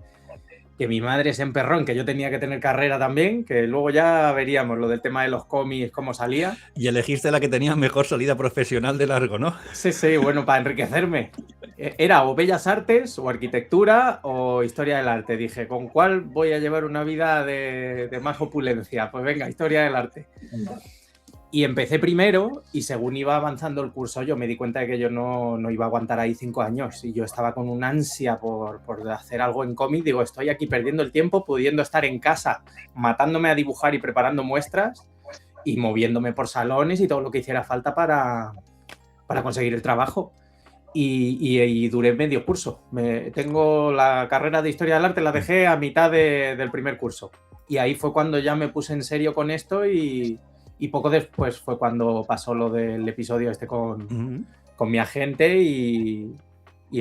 que mi madre se emperró en que yo tenía que tener carrera también, que luego ya veríamos lo del tema de los cómics, cómo salía. Y elegiste la que tenía mejor salida profesional de largo, ¿no? Sí, bueno, para enriquecerme. Era o Bellas Artes, o Arquitectura, o Historia del Arte. Dije, ¿con cuál voy a llevar una vida de más opulencia? Pues venga, Historia del Arte. Y empecé primero, y según iba avanzando el curso, yo me di cuenta de que yo no iba a aguantar ahí 5 años. Y yo estaba con una ansia por hacer algo en cómic. Digo, estoy aquí perdiendo el tiempo, pudiendo estar en casa, matándome a dibujar y preparando muestras, y moviéndome por salones y todo lo que hiciera falta para conseguir el trabajo. Y duré medio curso. Tengo la carrera de Historia del Arte, la dejé a mitad del primer curso. Y ahí fue cuando ya me puse en serio con esto y poco después fue cuando pasó lo del episodio este con mi agente y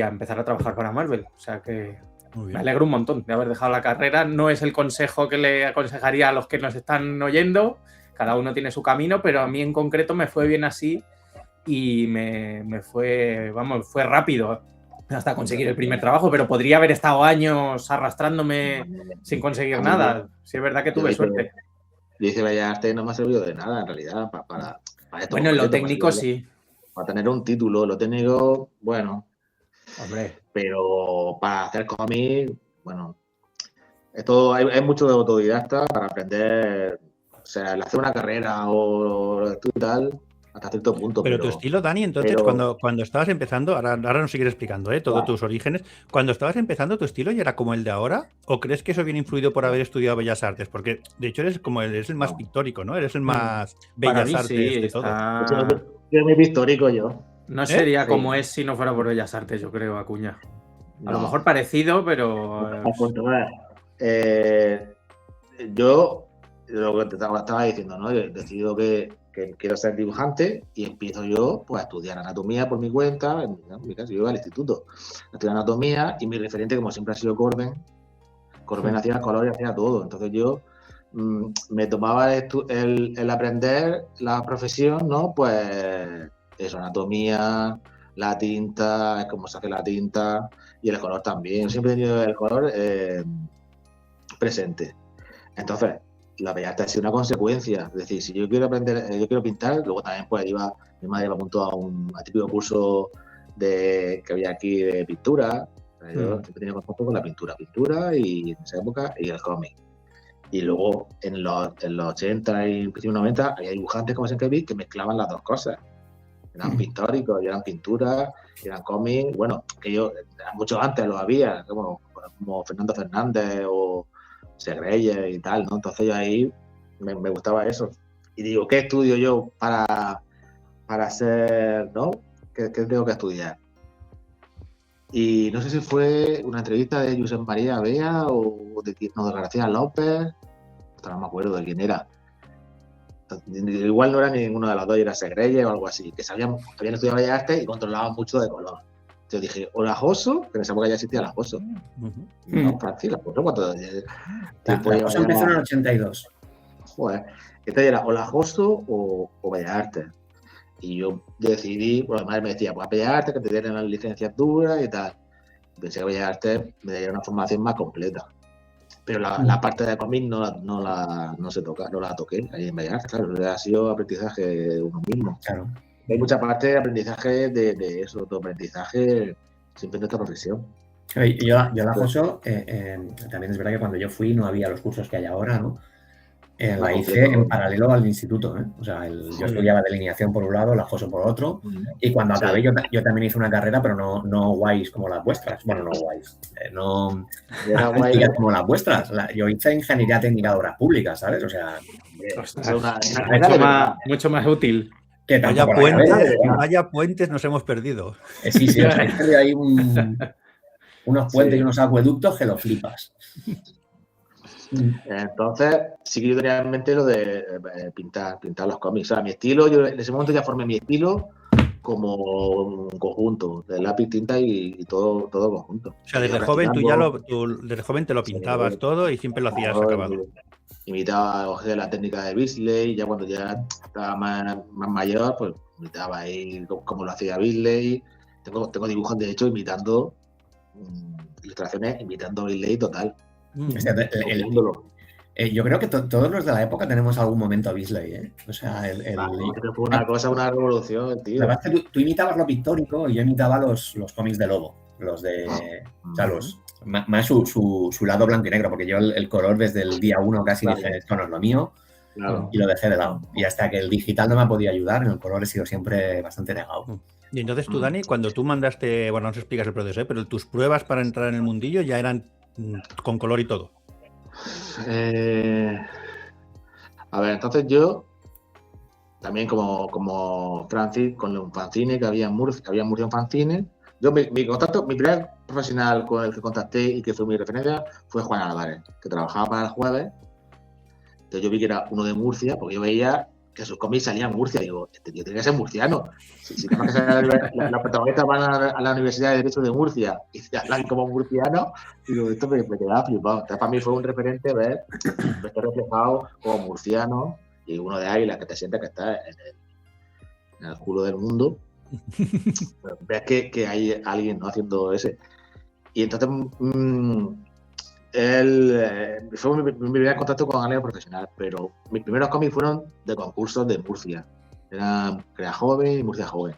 a empezar a trabajar para Marvel. O sea que me alegro un montón de haber dejado la carrera. No es el consejo que le aconsejaría a los que nos están oyendo. Cada uno tiene su camino, pero a mí en concreto me fue bien así y me fue rápido hasta conseguir el primer trabajo, pero podría haber estado años arrastrándome sin conseguir nada. Sí, es verdad que tuve suerte. Dice Bellas Artes no me ha servido de nada, en realidad, para esto. Bueno, en lo técnico sí. Para tener un título, lo técnico, bueno. Hombre. Pero para hacer cómics, bueno, esto hay mucho de autodidacta para aprender, o sea, el hacer una carrera o tú y tal, hasta cierto punto. Pero tu estilo, Dani, entonces, cuando estabas empezando, ahora nos sigues explicando, todos tus orígenes, cuando estabas empezando, ¿tu estilo ya era como el de ahora? ¿O crees que eso viene influido por haber estudiado Bellas Artes? Porque, de hecho, eres el más pictórico, ¿no? Eres el más Bellas Artes de todo. Yo muy pictórico, yo. No sería como es si no fuera por Bellas Artes, yo creo, Acuña. A lo mejor parecido, pero... Yo, lo que te estaba diciendo, ¿no? Yo he decidido que quiero ser dibujante y empiezo yo pues, a estudiar anatomía por mi cuenta. En mi caso, yo iba al instituto a estudiar anatomía y mi referente, como siempre, ha sido Corben. Corben hacía colores y hacía todo. Entonces yo me tomaba el aprender la profesión, ¿no? Pues eso, anatomía, la tinta, cómo se hace la tinta y el color también. Yo siempre he tenido el color presente. Entonces, la Bellas Artes ha sido una consecuencia. Es decir, si yo quiero aprender, yo quiero pintar, luego también pues mi madre me apuntó a un típico curso que había aquí de pintura. O sea, yo siempre tenía contacto con la pintura y en esa época y el cómic. Y luego en los 80 y principios 90 había dibujantes como Senkevic que mezclaban las dos cosas. Eran pictóricos, y eran pinturas, y eran cómics, bueno, que yo, mucho antes lo había, como Fernando Fernández o Segreyes y tal, ¿no? Entonces yo ahí me gustaba eso. Y digo, ¿qué estudio yo para ser, ¿no? ¿Qué tengo que estudiar? Y no sé si fue una entrevista de Josep María Bea o de García López, no me acuerdo de quién era. Igual no era ninguno de los dos, era Segreyes o algo así, que habían estudiado Bellas Artes y controlaban mucho de color. Yo dije, o la Joso, que en esa época ya existía la Joso. No, Francis, la Joso, ¿cuánto tiempo lleva? La Joso empezó en el 82. Joder, entonces era o la Joso o Bellas Artes. Y yo decidí, bueno, además me decía, pues Bellas Artes, que te dieran las licenciaturas y tal. Pensé que Bellas Artes me daría una formación más completa. Pero la parte de cómic no la toqué ahí en Bellas Artes, claro, ha sido aprendizaje de uno mismo. Claro. Hay mucha parte de aprendizaje de eso, de aprendizaje siempre en esta profesión. Yo la Joso, también es verdad que cuando yo fui no había los cursos que hay ahora, ¿no? La hice en paralelo al instituto, ¿eh? O sea, yo estudiaba delineación por un lado, la Joso por otro, y cuando acabé yo también hice una carrera, pero no guays como las vuestras. Bueno, no guays. No como las vuestras. Yo hice ingeniería técnica de obras públicas, ¿sabes? O sea, mucho más útil. Que vaya puentes nos hemos perdido. Sí, o sea, hay unos puentes y unos acueductos que lo flipas. Entonces, sí que yo tenía en mente lo de pintar los cómics. O sea, mi estilo, yo en ese momento ya formé mi estilo como un conjunto, de lápiz, tinta y todo conjunto. O sea, desde joven desde joven te lo pintabas todo y siempre lo hacías acabado. Imitaba la técnica de Beasley, ya cuando ya estaba más mayor, pues imitaba ahí como lo hacía Beasley. Tengo dibujos, de hecho, imitando ilustraciones, imitando Beasley total. Yo creo que todos los de la época tenemos algún momento a Beasley, ¿eh? O sea, fue una revolución, tío. La verdad es que tú imitabas lo pictórico y yo imitaba los cómics de Lobo, los de... O sea, más su lado blanco y negro, porque yo el color desde el día 1 casi dije, esto no es lo mío, y lo dejé de lado. Y hasta que el digital no me ha podido ayudar, en el color he sido siempre bastante negado. Y entonces tú, Dani, cuando tú mandaste, bueno, no nos explicas el proceso, pero tus pruebas para entrar en el mundillo ya eran con color y todo. A ver, entonces yo también como Francis, con un fanzine que había en Murcia un fanzine. Yo mi primer profesional con el que contacté y que fue mi referencia fue Juan Álvarez, que trabajaba para El Jueves. Entonces yo vi que era uno de Murcia, porque yo veía que sus cómics salían en Murcia. Digo, este tío tiene que ser murciano. Si tenemos que ser la protagonista van a la Universidad de Derecho de Murcia y se hablan como murciano, digo, esto me quedaba flipado. Entonces para mí fue un referente ver este reflejado como murciano y uno de Águila, que te sientes que está en el culo del mundo. Ves que hay alguien, ¿no?, haciendo ese. Y entonces fue mi primer contacto con alguien profesional, pero mis primeros cómics fueron de concursos de Murcia. Era Crea Joven y Murcia Joven,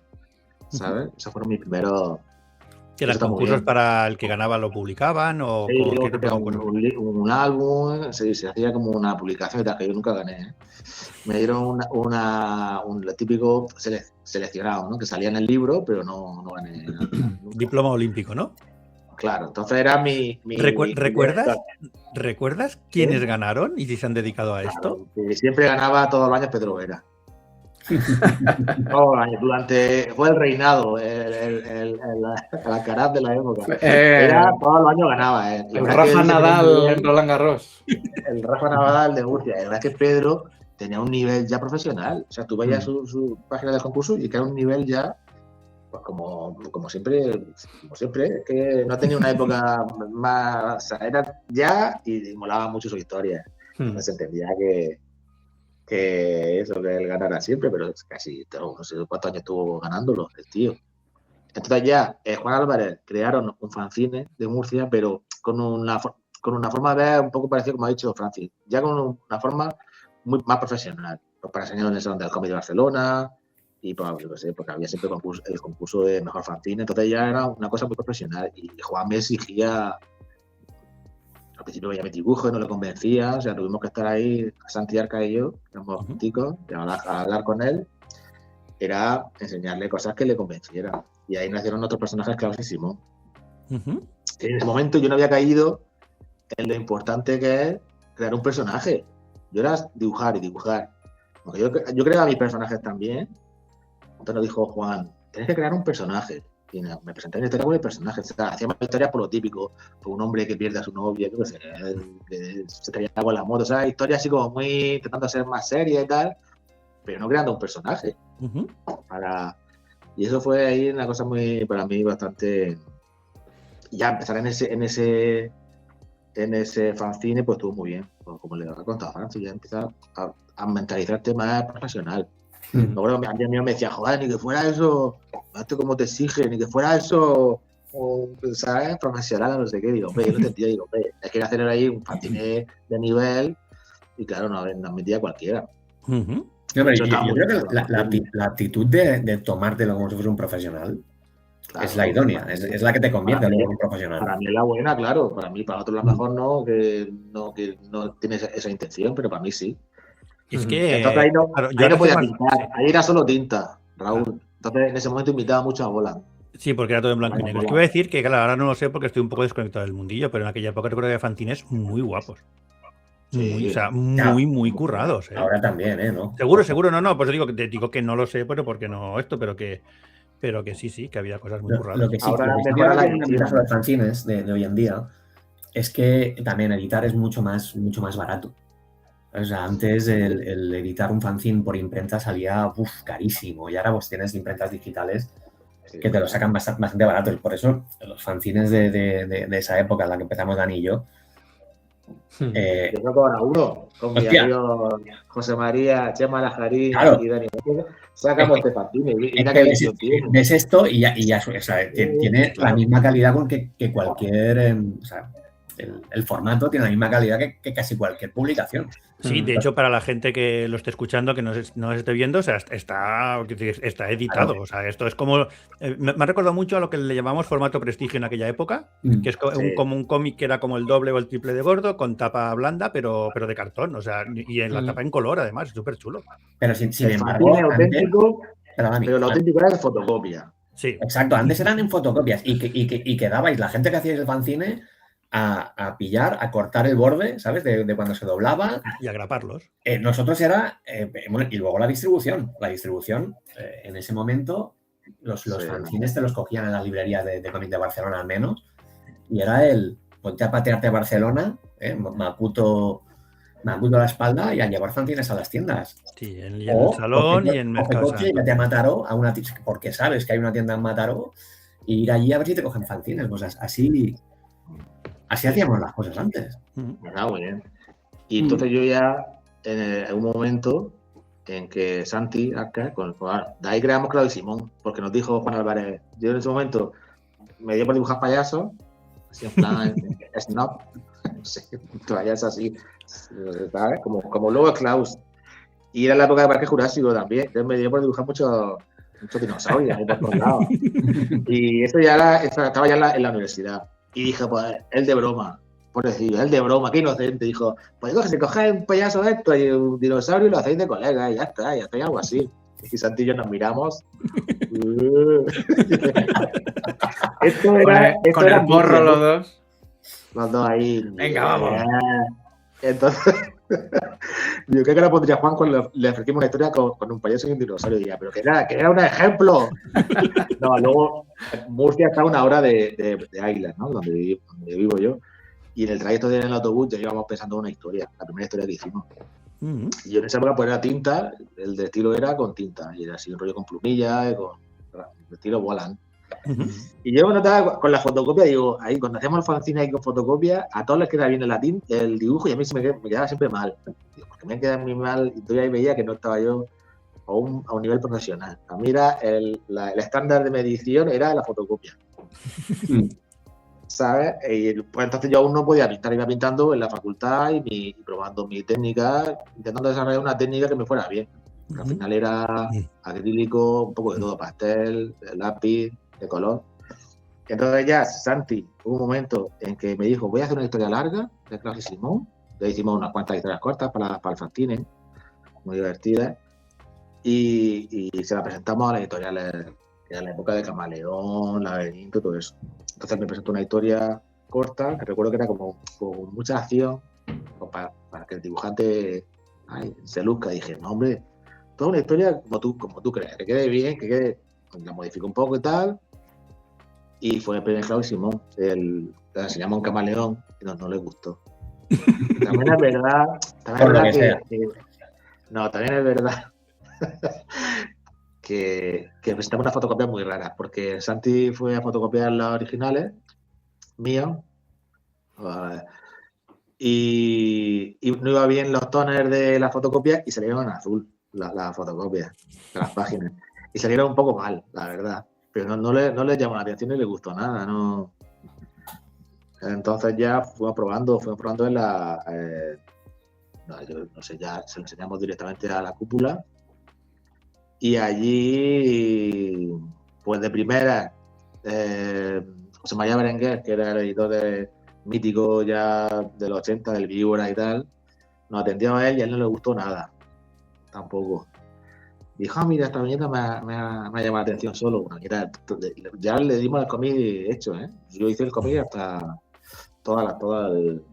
¿sabes? Esos fueron mis primeros... ¿Que los concursos para el que ganaba lo publicaban? ¿O sí, un álbum, se hacía como una publicación y tal, que yo nunca gané, ¿eh? Me dieron un típico seleccionado, ¿no?, que salía en el libro, pero no gané nada. Diploma olímpico, ¿no? Claro, entonces era mi ¿Recuerdas quiénes ganaron y si se han dedicado a esto? Siempre ganaba todos los años Pedro Vera. Todos los años, fue el reinado, el alcaraz de la época. Todos los años ganaba. El Rafa Nadal en Roland Garros. El Rafa Nadal de Murcia. La verdad es que Pedro tenía un nivel ya profesional. O sea, tú veías su página del concurso y que era un nivel ya, pues como siempre, es que no tenía una época más, o sea, era ya y molaba mucho su historia. No se entendía que eso, que él ganara siempre, pero casi, no sé cuántos años estuvo ganándolo el tío. Entonces ya Juan Álvarez crearon un fanzine de Murcia, pero con una forma de ver un poco parecida, como ha dicho Francis, ya con una forma más profesional, pues para enseñar en el Salón del Cómic de Barcelona, y porque había siempre el concurso de mejor fanzine. Entonces ya era una cosa muy profesional y Juan me exigía. Al principio veía mi dibujo y no le convencía, o sea, tuvimos que estar ahí, Santi Arca y yo, éramos ticos, a hablar con él. era enseñarle cosas que le convencieran. Y ahí nacieron otros personajes, Klaus y Simón. En ese momento yo no había caído en lo importante que es crear un personaje. Yo era dibujar y dibujar. Porque yo creaba mis personajes también. Entonces nos dijo Juan, tienes que crear un personaje. Y me presenté en historia con el personaje. O sea, hacíamos historias por lo típico. Por un hombre que pierde a su novia, que se traía con la moto. O sea, historias así como muy intentando ser más serias y tal, pero no creando un personaje. Y eso fue ahí una cosa muy, para mí, bastante... Ya empezar en ese fanzine, pues estuvo muy bien. Como le he contado a Francis, ya empezar a mentalizarte más profesional. Me acuerdo que a mí me decía, joder, ni que fuera eso, esto como te exige, ni que fuera eso, ¿sabes? Profesional, no sé qué. Digo, hombre, yo no te entiendo, digo, hombre, hay que hacer ahí un fanzine de nivel y claro, no admitía cualquiera. No, pero yo creo que la actitud de tomártelo como si fuese un profesional, claro, es la idónea, es la que te convierte en un profesional. Para mí es la buena, claro. Para mí, para otros a lo mejor no, que no tienes esa intención, pero para mí sí. Es que... Entonces ahí no podía pintar, sí. ahí era solo tinta, Raúl. Claro. Entonces en ese momento imitaba mucho a Bolan. Sí, porque era todo en blanco y negro. Es que iba a decir que, claro, ahora no lo sé porque estoy un poco desconectado del mundillo, pero en aquella época recuerdo que había fanzines muy guapos. Sí, o sea, muy currados. Ahora también, ¿no? Seguro, no, pues te digo que no lo sé, pero porque no esto, pero que sí, que había cosas muy curradas. Lo que sí, ahora los fanzines de hoy en día es que también editar es mucho más barato. O sea, antes el editar un fanzine por imprenta salía carísimo y ahora pues tienes imprentas digitales que te lo sacan bastante barato. Y por eso los fanzines de esa época en la que empezamos Dani y yo. Yo creo que ahora uno, con mi amigo José María, Chema Lajarín y Dani, sacamos este fanzine. Ves esto y ya o sea, tiene la misma calidad que cualquier... o sea, el formato tiene la misma calidad que casi cualquier publicación. Sí, de hecho, para la gente que lo esté escuchando, que no nos esté viendo, o sea, está editado. Claro. O sea, esto es como... me ha recordado mucho a lo que le llamamos formato prestigio en aquella época, que es como un cómic que era como el doble o el triple de gordo, con tapa blanda, pero de cartón. O sea, y en la tapa en color, además, es súper chulo. Pero sin embargo... auténtico, pero lo auténtico era de fotocopia. Sí. Exacto, antes eran en fotocopias y quedabais, la gente que hacía el fanzine... A pillar, a cortar el borde, ¿sabes? De cuando se doblaba. Y a graparlos. Nosotros era... y luego la distribución. La distribución, en ese momento, los fanzines te los cogían en las librerías de cómic de Barcelona al menos. Y era ponte a patearte a Barcelona, Maputo a la espalda y a llevar fanzines a las tiendas. Sí, en el salón y en Mercado. Vete a Mataró, a una tienda, porque sabes que hay una tienda en Mataró, y ir allí a ver si te cogen fanzines. Pues así hacíamos las cosas antes. Muy bien. Y entonces yo ya, en un momento en que Santi, acá, de ahí creamos Claudio y Simón, porque nos dijo Juan Álvarez, yo en ese momento me dio por dibujar payasos, así en plan snob, no sé, payasos así, ¿sabes? Como luego Klaus. Y era la época de Parque Jurásico también, entonces me dio por dibujar muchos dinosaurios ahí por todos lados. Y eso ya estaba ya en la universidad. Y dije, pues, el de broma, por decir, el de broma, qué inocente. Dijo, pues si cogéis un payaso esto y un dinosaurio y lo hacéis de colega, y ya está, algo así. Y Santi y yo nos miramos. Esto era con el porro los dos. Los dos ahí. Venga, vamos. Entonces, yo creo que la pondría Juan cuando le ofrecimos una historia con un payaso y un dinosaurio. Y diría, pero que era un ejemplo. No, luego Murcia está a una hora de Águilas, ¿no? Donde vivo yo. Y en el trayecto en el autobús ya íbamos pensando en una historia, la primera historia que hicimos. Y yo en esa época pues era tinta, el de estilo era con tinta. Y era así un rollo con plumillas, con el estilo Bolan. Y yo notaba con la fotocopia, digo, ahí cuando hacíamos el fanzine ahí con fotocopia, a todos les queda bien el dibujo y a mí me quedaba siempre mal. Digo, porque me queda muy mal y yo ahí veía que no estaba yo a un nivel profesional. A mí era el estándar de medición era la fotocopia. ¿Sabes? Y pues entonces yo aún no podía pintar, iba pintando en la facultad y probando mi técnica, intentando desarrollar una técnica que me fuera bien. Al final era acrílico, un poco de todo, pastel, lápiz, de color. Entonces ya Santi, hubo un momento en que me dijo, voy a hacer una historia larga de Klaus y Simón. Le hicimos unas cuantas historias cortas para el fanzine, muy divertidas. y se la presentamos a las editoriales, que era la época de Camaleón, Laberinto, todo eso. Entonces me presentó una historia corta, que recuerdo que era como con mucha acción, para que el dibujante se luzca. Dije, no, hombre, toda una historia como tú crees, que quede bien, que quede, la modificó un poco y tal. Y fue el primer Claudio Simón, le enseñamos un Camaleón y no le gustó. También es verdad, también es verdad que presentamos una fotocopia muy rara, porque Santi fue a fotocopiar las originales míos y no iba bien los toners de la fotocopia y salieron en azul las fotocopias de las páginas y salieron un poco mal, la verdad, pero no le llamó la atención ni le gustó nada, no. Entonces ya fuimos probando en la yo no sé, ya se lo enseñamos directamente a la cúpula y allí pues de primera José María Berenguer, que era el editor mítico ya de los 80 del Víbora y tal, nos atendió a él y a él no le gustó nada tampoco. Dijo, mira, esta viñeta me ha llamado la atención solo. Bueno, mira, ya le dimos el cómic hecho, yo hice el cómic hasta toda el...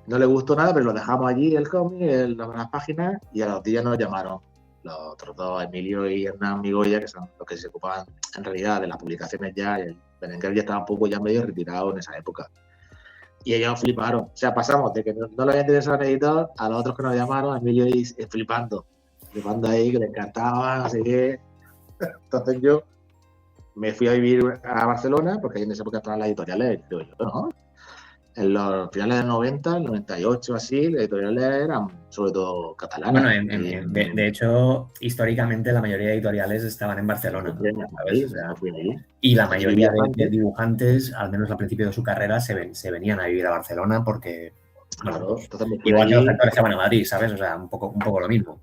No le gustó nada, pero lo dejamos allí, el cómic, las páginas, y a los días nos llamaron los otros dos, Emilio y Hernán Migoya, que son los que se ocupaban en realidad de las publicaciones ya. El Berenguer ya estaba un poco ya medio retirado en esa época. Y ellos fliparon. O sea, pasamos de que no le había interesado al editor a los otros que nos llamaron, Emilio y flipando ahí, que le encantaba, no sé qué. Entonces yo me fui a vivir a Barcelona, porque ahí en esa época estaban las editoriales, creo yo, ¿no? En los finales del 90, el 98, así, las editoriales eran sobre todo catalanas. Bueno, de hecho, históricamente la mayoría de editoriales estaban en Barcelona, ¿no? ¿Sabes? O sea, y la mayoría de dibujantes, al menos al principio de su carrera, se venían a vivir a Barcelona porque, claro, bueno, igual que los actores se van a Madrid, ¿sabes? O sea, un poco lo mismo.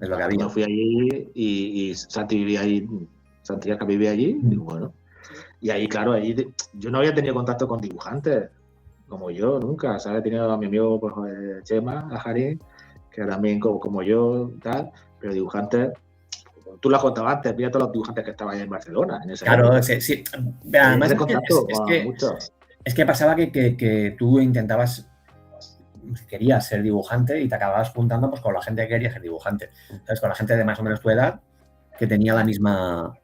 Es lo que había. Yo fui allí y Santi vivía allí, Santiago vivía allí, y bueno. Y ahí, claro, yo no había tenido contacto con dibujantes, como yo, nunca, ¿sabes? He tenido a mi amigo pues, Chema, a Jarín, que también como yo, tal, pero dibujantes, tú lo has contado antes, mira todos los dibujantes que estaban allá en Barcelona. En claro, sí. Además, es que pasaba que tú querías ser dibujante y te acababas juntando pues con la gente que quería ser dibujante. ¿Sabes? Con la gente de más o menos tu edad, que tenía la misma...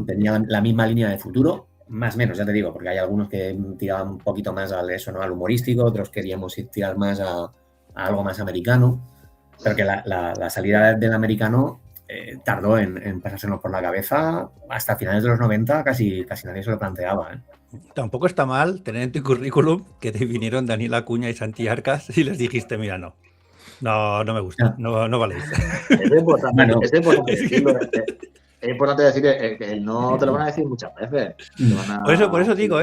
tenía la misma línea de futuro, más o menos, ya te digo, porque hay algunos que tiraban un poquito más al humorístico, otros queríamos tirar más a algo más americano, pero que la salida del americano tardó en pasársenos por la cabeza hasta finales de los 90, casi nadie se lo planteaba, Tampoco está mal tener en tu currículum que te vinieron Daniel Acuña y Santi Arcas y les dijiste, mira, no me gusta, no valéis. Es importante decirlo. Es importante decir que no te lo van a decir muchas veces. Por eso digo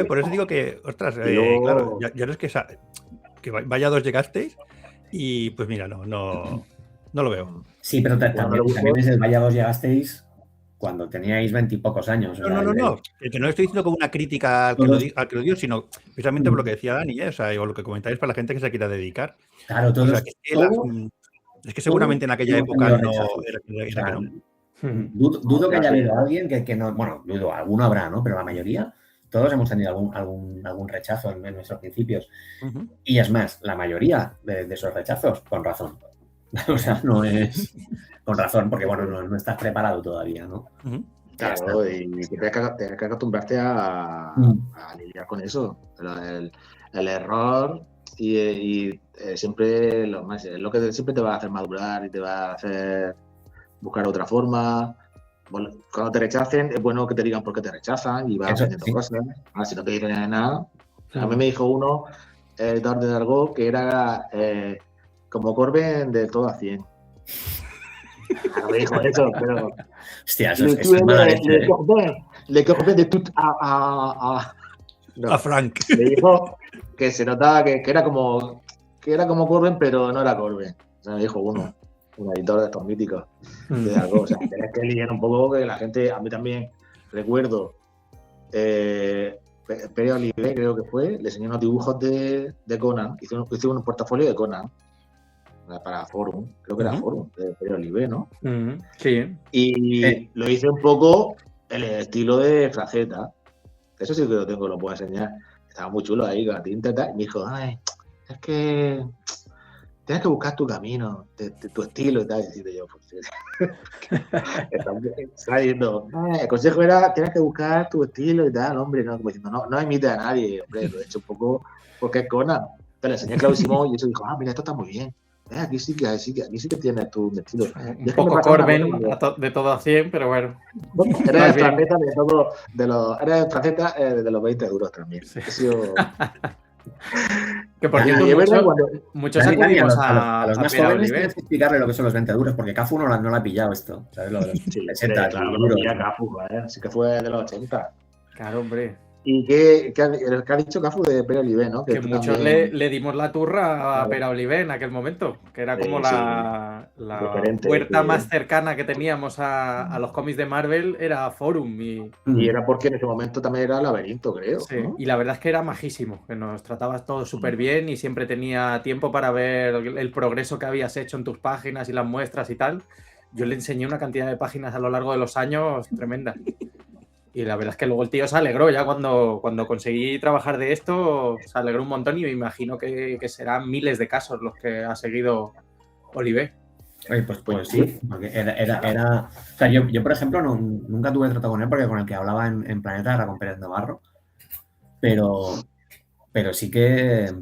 que, ostras, claro, ya no es que vaya dos llegasteis y pues mira, no lo veo. Sí, pero también es el vaya dos llegasteis cuando teníais 20 y pocos años. No. Que no estoy diciendo como una crítica al que lo dio, sino precisamente por lo que decía Dani, o lo que comentáis para la gente que se quiera dedicar. Claro, todos. O sea, es que seguramente en aquella época no era que no. Dudo que haya habido alguien que no. Bueno, dudo, alguno habrá, ¿no? Pero la mayoría, todos hemos tenido algún rechazo en nuestros principios. Y es más, la mayoría de esos rechazos, con razón. O sea, no es con razón, porque bueno, no estás preparado todavía, ¿no? Claro, y tienes que acostumbrarte a lidiar con eso. El error y siempre es lo que siempre te va a hacer madurar y te va a hacer buscar otra forma. Bueno, cuando te rechacen, es bueno que te digan por qué te rechazan y vas aprendiendo cosas. Si no te dicen nada. A mí me dijo uno, el editor de Dargo, que era como Corben de todo a 100. No me dijo eso, pero... Hostia, eso es mala leche. Le Corben de tout a Frank. Me dijo que se notaba que era como Corben, pero no era Corben. O sea, me dijo un editor de estos míticos de algo. O sea, tenés que lidiar un poco que la gente, a mí también recuerdo, Pere Oliver, creo que fue, le enseñó unos dibujos de Conan, hizo un portafolio de Conan. para Forum, creo que era Forum, de Pere Olivé, ¿no? Sí. Y lo hice un poco el estilo de Fraceta. Eso sí que lo tengo, lo puedo enseñar. Estaba muy chulo ahí con la tinta y tal. Y me dijo, ay, es que tienes que buscar tu camino, tu estilo y tal. Y yo, pues sí. Está diciendo, el consejo era, tienes que buscar tu estilo y tal, hombre, no, como diciendo, no imites a nadie, hombre, lo he hecho un poco porque es Conan. Te lo enseñé a Claudio Simón y eso dijo, mira, esto está muy bien. Aquí sí que tienes tu estilo. Un poco Corben de todo a 100, pero bueno. Eres el Fraceta eres el Fraceta de los 20 euros también. Sí. Que por cierto, muchos acudimos a los más jóvenes tienes que explicarle lo que son los 20 euros, porque Cafu no lo ha pillado esto. ¿Sabes? Lo de los 60, claro, lo pilla Cafu, sí que fue de los 80. Claro, hombre. ¿Y qué ha dicho Cafu de Pere Olivé, no? Que muchos también... le dimos la turra a Pere Olivé en aquel momento, que era como la puerta más cercana que teníamos a los cómics de Marvel, era Forum. Y era porque en ese momento también era Laberinto, creo. Sí, ¿no? Y la verdad es que era majísimo, que nos tratabas todos súper bien y siempre tenía tiempo para ver el progreso que habías hecho en tus páginas y las muestras y tal. Yo le enseñé una cantidad de páginas a lo largo de los años tremenda. Y la verdad es que luego el tío se alegró ya cuando conseguí trabajar de esto, se alegró un montón y me imagino que serán miles de casos los que ha seguido Olivé. Oye, pues sí, porque era... O sea, yo por ejemplo, nunca tuve trato con él porque con el que hablaba en Planeta era con Pérez Navarro, pero sí que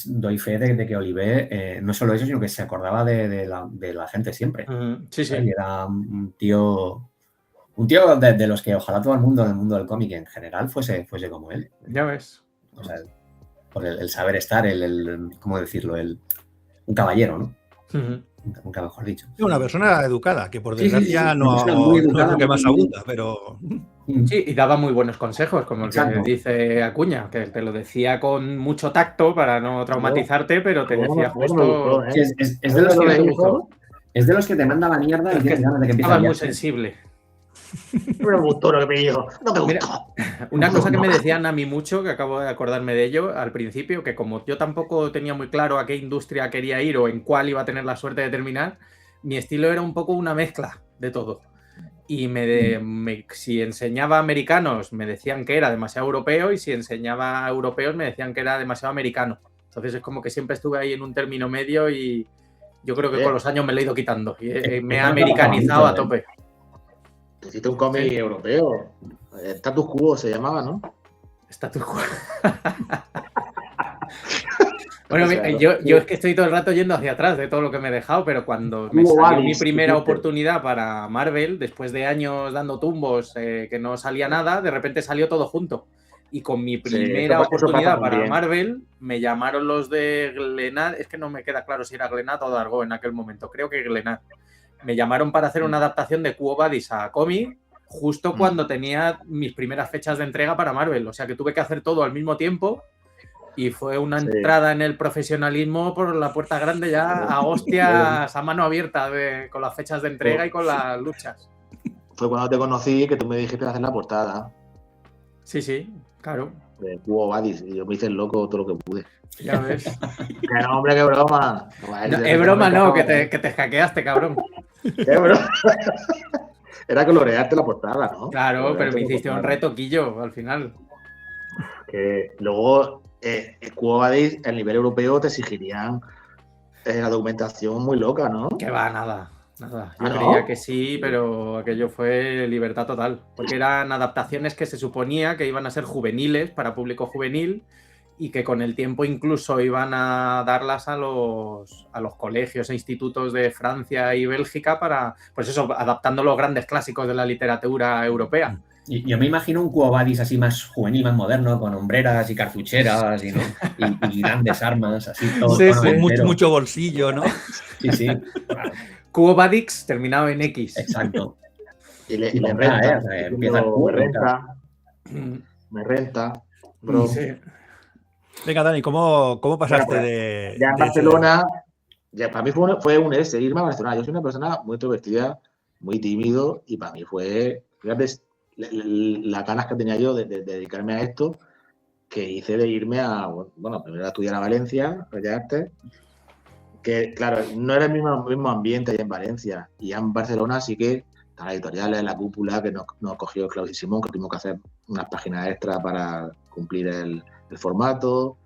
doy fe de que Olivé, no solo eso, sino que se acordaba de la gente siempre. Sí. Y era un tío de los que ojalá todo el mundo en el mundo del cómic en general fuese como él. Ya ves. O sea, por el saber estar, ¿cómo decirlo? Un caballero, ¿no? Nunca mejor dicho. Una persona educada, que por desgracia no es lo que más abunda, pero... Sí, y daba muy buenos consejos, como el que dice Acuña, que te lo decía con mucho tacto para no traumatizarte, pero te decía justo... Es de los que te manda la mierda y tienes ganas de que empiece a estaba muy sensible. No me gustó lo que me dijo. No me gustó. Una cosa que me decían a mí mucho, que acabo de acordarme de ello al principio, que como yo tampoco tenía muy claro a qué industria quería ir o en cuál iba a tener la suerte de terminar, mi estilo era un poco una mezcla de todo. Y si enseñaba americanos me decían que era demasiado europeo y si enseñaba europeos me decían que era demasiado americano. Entonces es como que siempre estuve ahí en un término medio y yo creo que con los años me lo he ido quitando y me he americanizado a tope. Hiciste un cómic europeo. Status Quo se llamaba, ¿no? Status Quo. Bueno, yo es que estoy todo el rato yendo hacia atrás de todo lo que me he dejado, pero cuando me salió mi primera oportunidad para Marvel, después de años dando tumbos que no salía nada, de repente salió todo junto. Y con mi primera oportunidad para Marvel, me llamaron los de Glenad, es que no me queda claro si era Glenad o Dargo en aquel momento, creo que Glenad. Me llamaron para hacer una adaptación de Quo Vadis a cómic justo cuando tenía mis primeras fechas de entrega para Marvel. O sea que tuve que hacer todo al mismo tiempo y fue una entrada en el profesionalismo por la puerta grande ya a hostias a mano abierta con las fechas de entrega y con las luchas. Fue cuando te conocí que tú me dijiste de hacer la portada. Sí, claro. De Quo Vadis y yo me hice el loco todo lo que pude. Ya ves. Que no, hombre, qué broma. No, es broma, no, que te hackeaste, cabrón. ¿Qué broma? Era colorearte la portada, ¿no? Claro, pero me hiciste un retoquillo al final. Que luego, Quo Vadis, el nivel europeo te exigirían la documentación muy loca, ¿no? Que va, nada. Yo creía que sí, pero aquello fue libertad total. Porque eran adaptaciones que se suponía que iban a ser juveniles, para público juvenil, y que con el tiempo incluso iban a darlas a los colegios e institutos de Francia y Bélgica para, pues eso, adaptando los grandes clásicos de la literatura europea. Y yo me imagino un Quo Vadis así más juvenil, más moderno, con hombreras y cartucheras y grandes armas, así todo. Sí, mucho bolsillo, ¿no? Sí. Claro. Quo Vadis terminado en X. Exacto. Y le renta. Empieza me renta. Bro. Sí. Venga, Dani, ¿cómo pasaste de en Barcelona? Para mí fue un irme a Barcelona. Yo soy una persona muy introvertida, muy tímido, y para mí fue, fíjate, las ganas que tenía yo de dedicarme a esto, que hice de irme primero a estudiar a Valencia, Bellas Artes, que, claro, no era el mismo ambiente allá en Valencia. Y ya en Barcelona sí que están las editoriales, la cúpula, que nos cogió Claudio y Simón, que tuvimos que hacer unas páginas extra para cumplir el formato.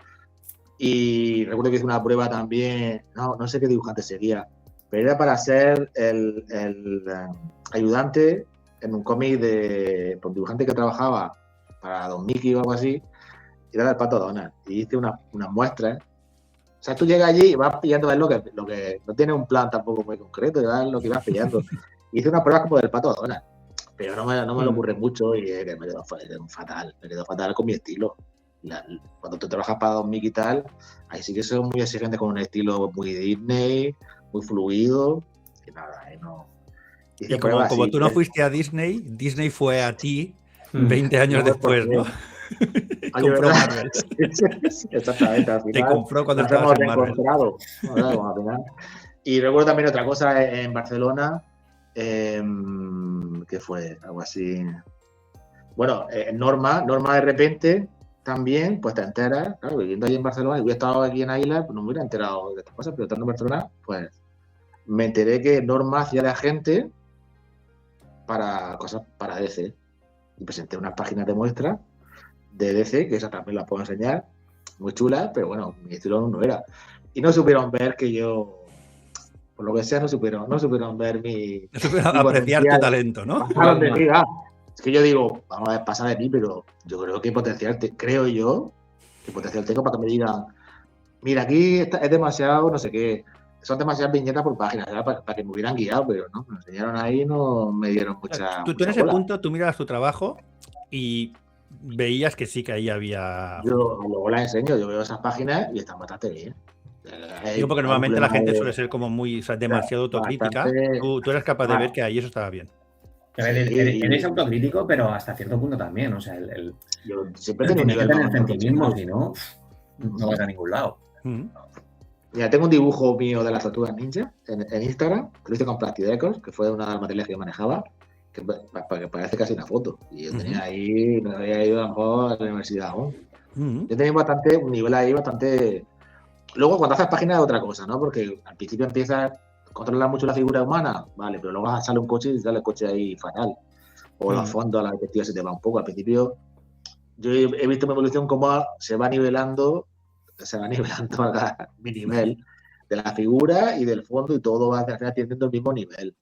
Y recuerdo que hice una prueba también, no sé qué dibujante seguía, pero era para ser el ayudante en un cómic de un dibujante que trabajaba para Don Mickey o algo así, y era el Pato Donald. Y hice unas muestras. O sea, tú llegas allí y vas pillando, es lo que no tiene un plan tampoco muy concreto, es lo que vas pillando. Hice unas pruebas como del Pato Donald, pero no me lo ocurre mucho y me quedó fatal con mi estilo. Cuando tú trabajas para Don Mickey y tal, ahí sí que son muy exigentes con un estilo muy Disney, muy fluido, y nada, ahí no. Y como tú no fuiste a Disney, Disney fue a ti 20 años después, ¿no? Compró Marvel. Exactamente, al final. Te compró cuando estabas en Marvel. Y recuerdo también otra cosa en Barcelona, que fue algo así. Bueno, Norma de repente también, pues te enteras, claro, viviendo allí en Barcelona, y hubiera estado aquí en Águila, pues no me hubiera enterado de estas cosas, pero estando en Barcelona, pues me enteré que Norma hacía de agente para cosas para DC. Y presenté unas páginas de muestra de DC, que esas también las puedo enseñar, muy chulas, pero bueno, mi estilo no era. Y no supieron ver que yo, por lo que sea, no supieron ver mi... No supieron apreciar tu talento, ¿no? Es que yo digo, vamos a ver, pasa de mí, pero yo creo que potencial tengo para que me digan, mira, aquí es demasiado, no sé qué, son demasiadas viñetas por página, para que me hubieran guiado, pero no, me enseñaron ahí, no me dieron mucha... Tú en ese punto, tú mirabas tu trabajo y veías que sí que ahí había... Yo luego las enseño, yo veo esas páginas y están bastante bien. Digo porque normalmente la gente suele ser como muy, o sea, demasiado autocrítica. Tú eres capaz de ver que ahí eso estaba bien. Eres autocrítico, pero hasta cierto punto también. O sea, yo siempre tengo un nivel de sentimientos, si no vas a ningún lado. Mira, tengo un dibujo mío de las tortugas ninja en Instagram, que lo hice con Plastidecos, que fue una de las materiales que yo manejaba, que parece casi una foto. Y yo tenía ahí, no había ido a lo mejor a la universidad aún. Yo tenía un nivel ahí bastante... Luego, cuando haces páginas es otra cosa, ¿no? Porque al principio empiezas a controlar mucho la figura humana, vale, pero luego sale un coche y sale el coche ahí fatal. O los fondos, a la perspectiva se te va un poco. Al principio, yo he visto mi evolución como se va nivelando mi nivel de la figura y del fondo, y todo va teniendo el mismo nivel.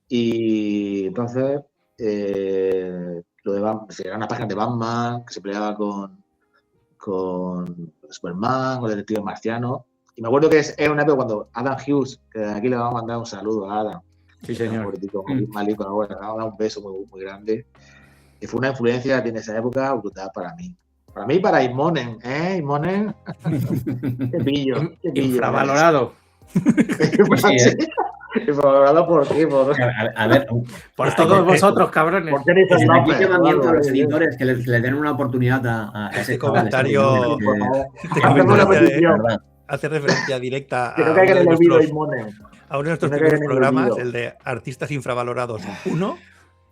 Y entonces, lo de Batman, se una página de Batman que se peleaba con Superman o el detective marciano. Y me acuerdo que es una época cuando Adam Hughes, que aquí le vamos a mandar un saludo a Adam. Sí, señor. Un beso muy, muy grande. Y fue una influencia en esa época brutal para mí. Para mí, para Immonen, Immonen. Qué pillo. Infravalorado. ¿Infravalorado por qué? A ver, por todos vosotros, cabrones. ¿Por qué dices aquí llamamiento a los editores que le den una oportunidad a ese comentario. Hace referencia directa a uno de nuestros primeros programas, el de Artistas Infravalorados 1.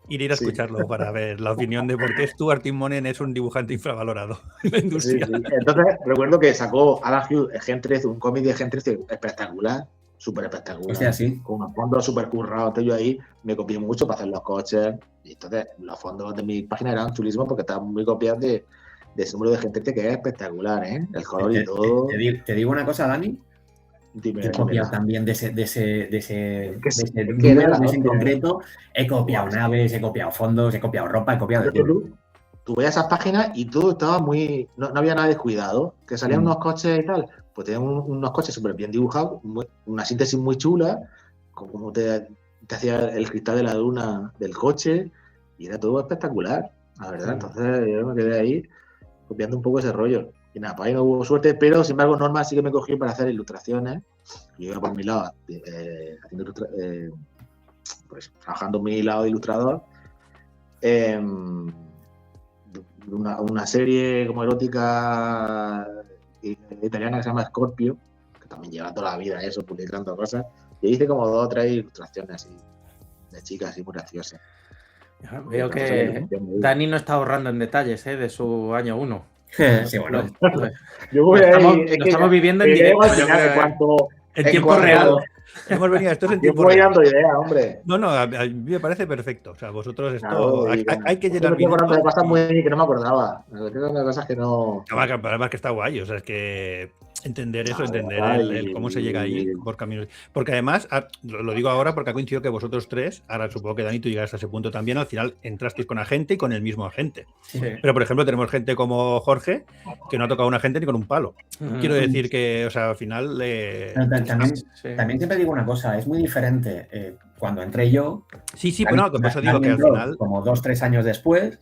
Ir a escucharlo para ver la opinión de por qué Stuart Immonen es un dibujante infravalorado en la industria. Sí. Entonces, recuerdo que sacó Adam Hughes Gen 13, un cómic de Gen 13 espectacular, súper espectacular. O sea, sí. Con unos fondos súper currados. Entonces, yo ahí me copié mucho para hacer los coches. Y entonces, los fondos de mi página eran chulísimos porque estaban muy copiados de ese número de Gen 13 que es espectacular, ¿eh? El color y todo. Te digo una cosa, Dani. He copiado también de ese número en concreto. He copiado naves, he copiado fondos, he copiado ropa, he copiado de todo. Tú veías esas páginas y todo estaba muy... No había nada descuidado. Que salían unos coches y tal. Pues tenían unos coches súper bien dibujados, una síntesis muy chula, como te hacía el cristal de la luna del coche, y era todo espectacular, la verdad. Entonces yo me quedé ahí copiando un poco ese rollo. Y nada, pues ahí no hubo suerte, pero sin embargo Norma sí que me cogió para hacer ilustraciones. Yo iba por mi lado, pues trabajando mi lado de ilustrador. Una serie como erótica italiana que se llama Scorpio, que también lleva toda la vida eso, publicando cosas. Y hice como 2 o 3 ilustraciones así, de chicas así muy graciosas. Veo que Dani no está ahorrando en detalles de su año 1. Sí, bueno. Yo voy estamos viviendo en directo. En tiempo real. Hemos venido, esto es en tiempo real. Dando idea, hombre. No, a mí me parece perfecto. O sea, vosotros esto... Claro, hay que llenar minutos. Cosas que no me acordaba. Cosas que no... Además que está guay. O sea, es que entender eso, entender el cómo se llega ahí por caminos. Porque además, lo digo ahora porque ha coincidido que vosotros tres, ahora supongo que Dani, tú llegas a ese punto también, al final entrasteis con agente y con el mismo agente. Sí. Pero, por ejemplo, tenemos gente como Jorge que no ha tocado a un agente ni con un palo. Quiero decir que, o sea, al final... También siempre digo una cosa, es muy diferente cuando entré yo. Sí, bueno, por eso digo que al final... Como 2-3 años después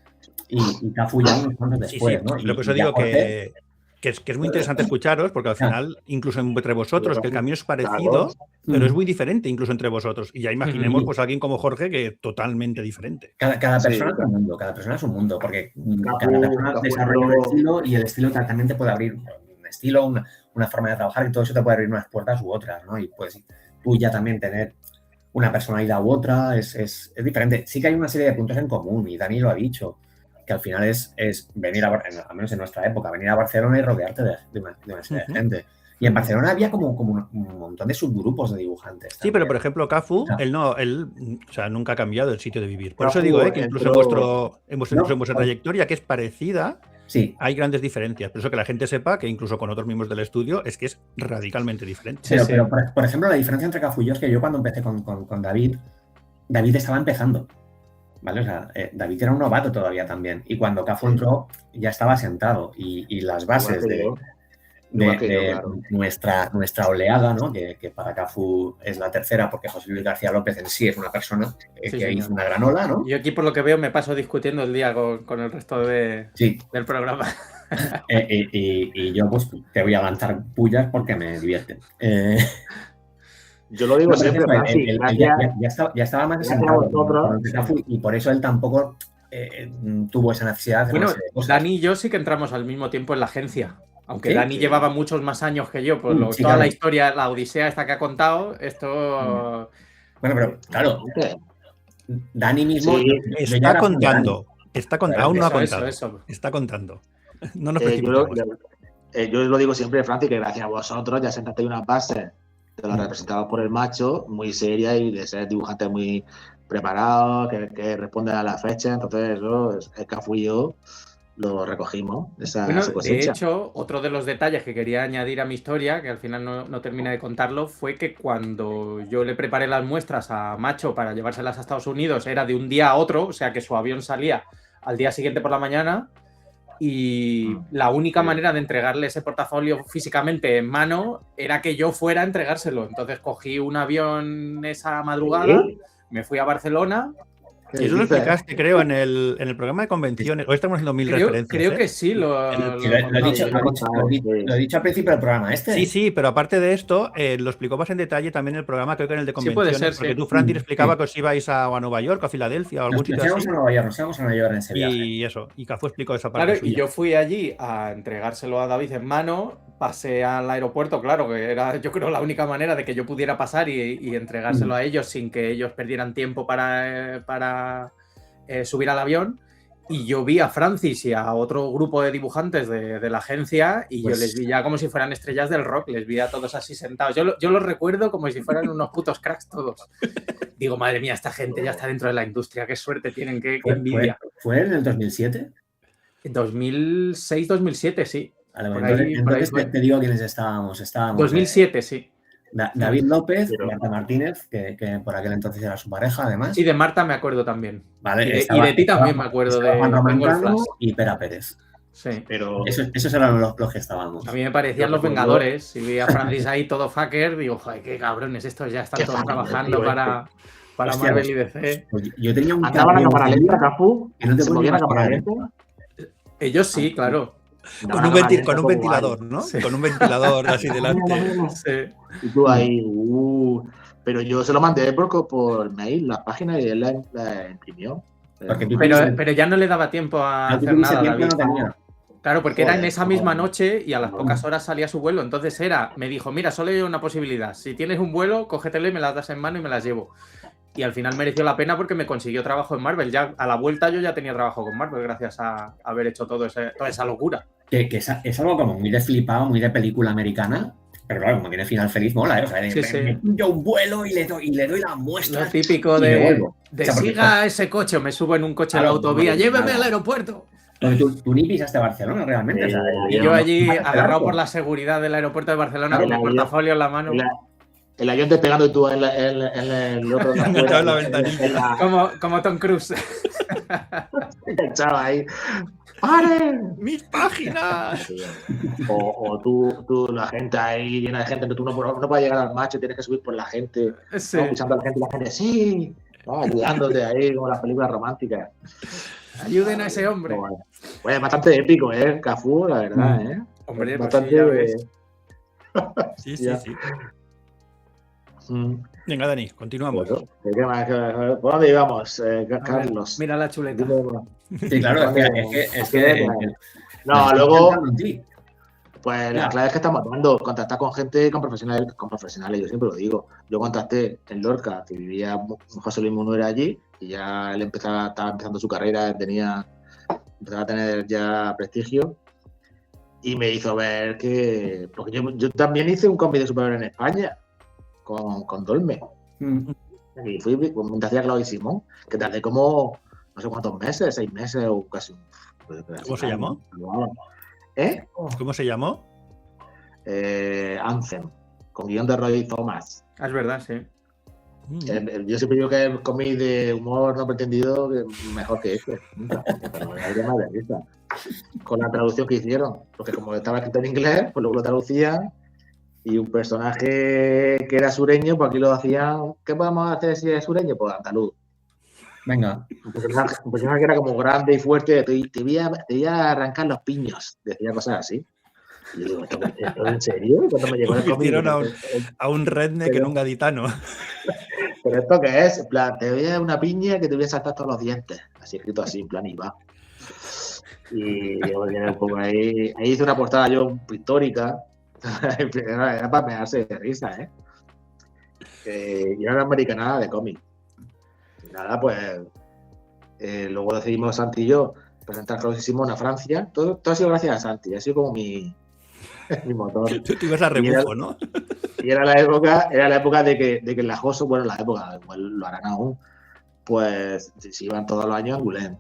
y Cafu ya unos cuantos después, ¿no? Pero por eso digo que es muy interesante escucharos, porque al final, incluso entre vosotros, que el camino es parecido, pero es muy diferente incluso entre vosotros. Y ya imaginemos pues a alguien como Jorge que es totalmente diferente. Cada persona es un mundo, cada persona, porque cada persona desarrolla un estilo y el estilo también te puede abrir un estilo, una forma de trabajar, y todo eso te puede abrir unas puertas u otras, ¿no? Y pues tú ya también tener una personalidad u otra es diferente. Sí que hay una serie de puntos en común, y Dani lo ha dicho, que al final es venir al menos en nuestra época, venir a Barcelona y rodearte de una serie de gente. Y en Barcelona había como un montón de subgrupos de dibujantes. Sí, también. Pero por ejemplo, Cafu, él o sea, nunca ha cambiado el sitio de vivir. Por eso digo que incluso en vuestra trayectoria, que es parecida, sí, hay grandes diferencias. Por eso que la gente sepa que incluso con otros miembros del estudio es que es radicalmente diferente. Pero por ejemplo, la diferencia entre Cafu y yo es que yo cuando empecé con David estaba empezando. ¿Vale? O sea, David era un novato todavía también. Y cuando Cafu entró, ya estaba sentado. Y las bases de nuestra oleada, ¿no? Que para Cafu es la tercera, porque José Luis García López en sí es una persona que hizo una gran ola, ¿no? Yo aquí, por lo que veo, me paso discutiendo el día con el resto del programa. Y yo, pues, te voy a lanzar pullas porque me divierten. Yo lo digo siempre, ya estaba más desentado y por eso él tampoco tuvo esa necesidad. Bueno, Dani y yo sí que entramos al mismo tiempo en la agencia. Aunque Dani llevaba muchos más años que yo, pues toda la historia, la odisea esta que ha contado, esto... Bueno, pero claro, Dani mismo... Está contando, aún no ha contado. Está contando. No nos precipitemos. Yo lo digo siempre, Francis, que gracias a vosotros ya sentasteis una base de los representados por el macho, muy seria y de ser dibujantes muy preparados, que responden a la fecha. Entonces, eso, el Cafu y yo lo recogimos, esa cosecha. De hecho, otro de los detalles que quería añadir a mi historia, que al final no terminé de contarlo, fue que cuando yo le preparé las muestras a Macho para llevárselas a Estados Unidos, era de un día a otro, o sea que su avión salía al día siguiente por la mañana. Y la única manera de entregarle ese portafolio físicamente en mano era que yo fuera a entregárselo. Entonces cogí un avión esa madrugada, me fui a Barcelona. Y eso lo explicaste, creo, en el programa de convenciones. Hoy estamos haciendo 1000 referencias. Creo que sí. Lo he dicho al principio del programa este. Sí, pero aparte de esto, lo explicó más en detalle también en el programa, creo que en el de convenciones. Sí, puede ser, porque tú, Francis, explicaba que os ibais a Nueva York, a Filadelfia o algún sitio así. Nos íbamos a Nueva York en ese viaje. Y Cafu explicó esa parte. Claro, suya. Y yo fui allí a entregárselo a David en mano, pasé al aeropuerto, claro, que era, yo creo, la única manera de que yo pudiera pasar y entregárselo a ellos sin que ellos perdieran tiempo para subir al avión. Y yo vi a Francis y a otro grupo de dibujantes de la agencia y pues yo les vi ya como si fueran estrellas del rock, les vi a todos así sentados. Yo los recuerdo como si fueran unos putos cracks todos. Digo, madre mía, esta gente ya está dentro de la industria, qué suerte tienen, qué envidia. ¿Fue en el 2007? En 2006-2007, sí. Vale, entonces te digo quiénes estábamos. 2007, sí. David López, Marta Martínez, que por aquel entonces era su pareja, además. Y de Marta me acuerdo también. Vale, y de ti también me acuerdo de Juan Román y Pera Pérez. Sí. Pero esos eran los que estábamos. A mí me parecían los Vengadores. Y vi a Francis ahí todo fucker. Digo, joder, qué cabrones, estos ya están todos trabajando para Marvel y DC. Pues yo tenía un ¿andaban a cámara lenta, Cafu? Que no te ponían a cámara lenta. Ellos sí, claro. Con un ventilador, ¿no? Sí. Con un ventilador así delante. Sí. Y tú ahí, pero yo se lo mandé por mail, la página, y él la imprimió. Pero ya no le daba tiempo a hacer nada, David. No tenía. Claro, porque era en esa misma noche y a las pocas horas salía su vuelo. Entonces me dijo, mira, solo hay una posibilidad. Si tienes un vuelo, cógetelo y me las das en mano y me las llevo. Y al final mereció la pena porque me consiguió trabajo en Marvel. Ya a la vuelta yo ya tenía trabajo con Marvel gracias a haber hecho toda esa locura. Que es algo como muy de flipado, muy de película americana, Pero claro, como tiene final feliz, mola, ¿eh? O sea, Sí. yo un vuelo y le doy la muestra. Lo típico de siga ese coche, o me subo en un coche en la autovía, lléveme al aeropuerto. Tú ni pisaste Barcelona realmente. O sea, y yo allí agarrado por la seguridad del aeropuerto de Barcelona con mi portafolio en la mano. El avión despegando y tú en el otro lado en la ventanilla. Como Tom Cruise. Echaba ahí. ¡Paren! ¡Mis páginas! O tú, la gente ahí llena de gente, tú no puedes llegar al macho, tienes que subir por la gente, Sí. ¿no? Escuchando a la gente, sí, ¿no? Ayudándote ahí como las películas románticas. Ayuden a ese hombre. Pues bastante épico, Cafú, la verdad, Hombre, bastante... pues sí, ya ves. Sí. Venga, Dani, continuamos. ¿Por dónde íbamos, Carlos? Mira la chuleta. Sí, claro, es que no, luego... Pues la clave es que estamos hablando, contactar con gente, con profesionales, yo siempre lo digo. Yo contacté en Lorca, que vivía José Luis Munuera allí, y ya él estaba empezando su carrera, empezaba a tener ya prestigio, y me hizo ver que... Porque yo también hice un combi de superhéroe en España, con Dolme. Y fui, me hacía Claudio Simón, que tardé como, no sé cuántos meses, 6 meses o casi... ¿Cómo se llamó? ¿Cómo se llamó? Anthem, con guión de Roy Thomas. Es verdad, sí. Yo siempre digo que el cómic de humor no pretendido es mejor que este. Pero hay más de risa. Con la traducción que hicieron. Porque como estaba escrito en inglés, pues luego lo traducían. Y un personaje que era sureño, pues aquí lo hacían. ¿Qué podemos hacer si es sureño? Pues andaluz. Venga. Un personaje que era como grande y fuerte. Te voy a arrancar los piños. Decía cosas así. Y yo digo, ¿esto en serio? Cuando me llegó el cómic, a un redneck en un gaditano. ¿Pero esto qué es? En plan, te voy a dar una piña que te voy a saltar todos los dientes. Así escrito así, en plan, y va. Y yo un poco ahí hice una portada yo pictórica. Era para pegarse de risa, y era una americanada de cómic. Y nada, pues luego decidimos Santi y yo presentar Claudio Simón a Francia. Todo ha sido gracias a Santi, ha sido como mi motor. Tú ibas a rebufo, ¿no? Y era la época de que en la Joso, bueno, la época, igual lo harán aún, pues se iban todos los años a Angoulême.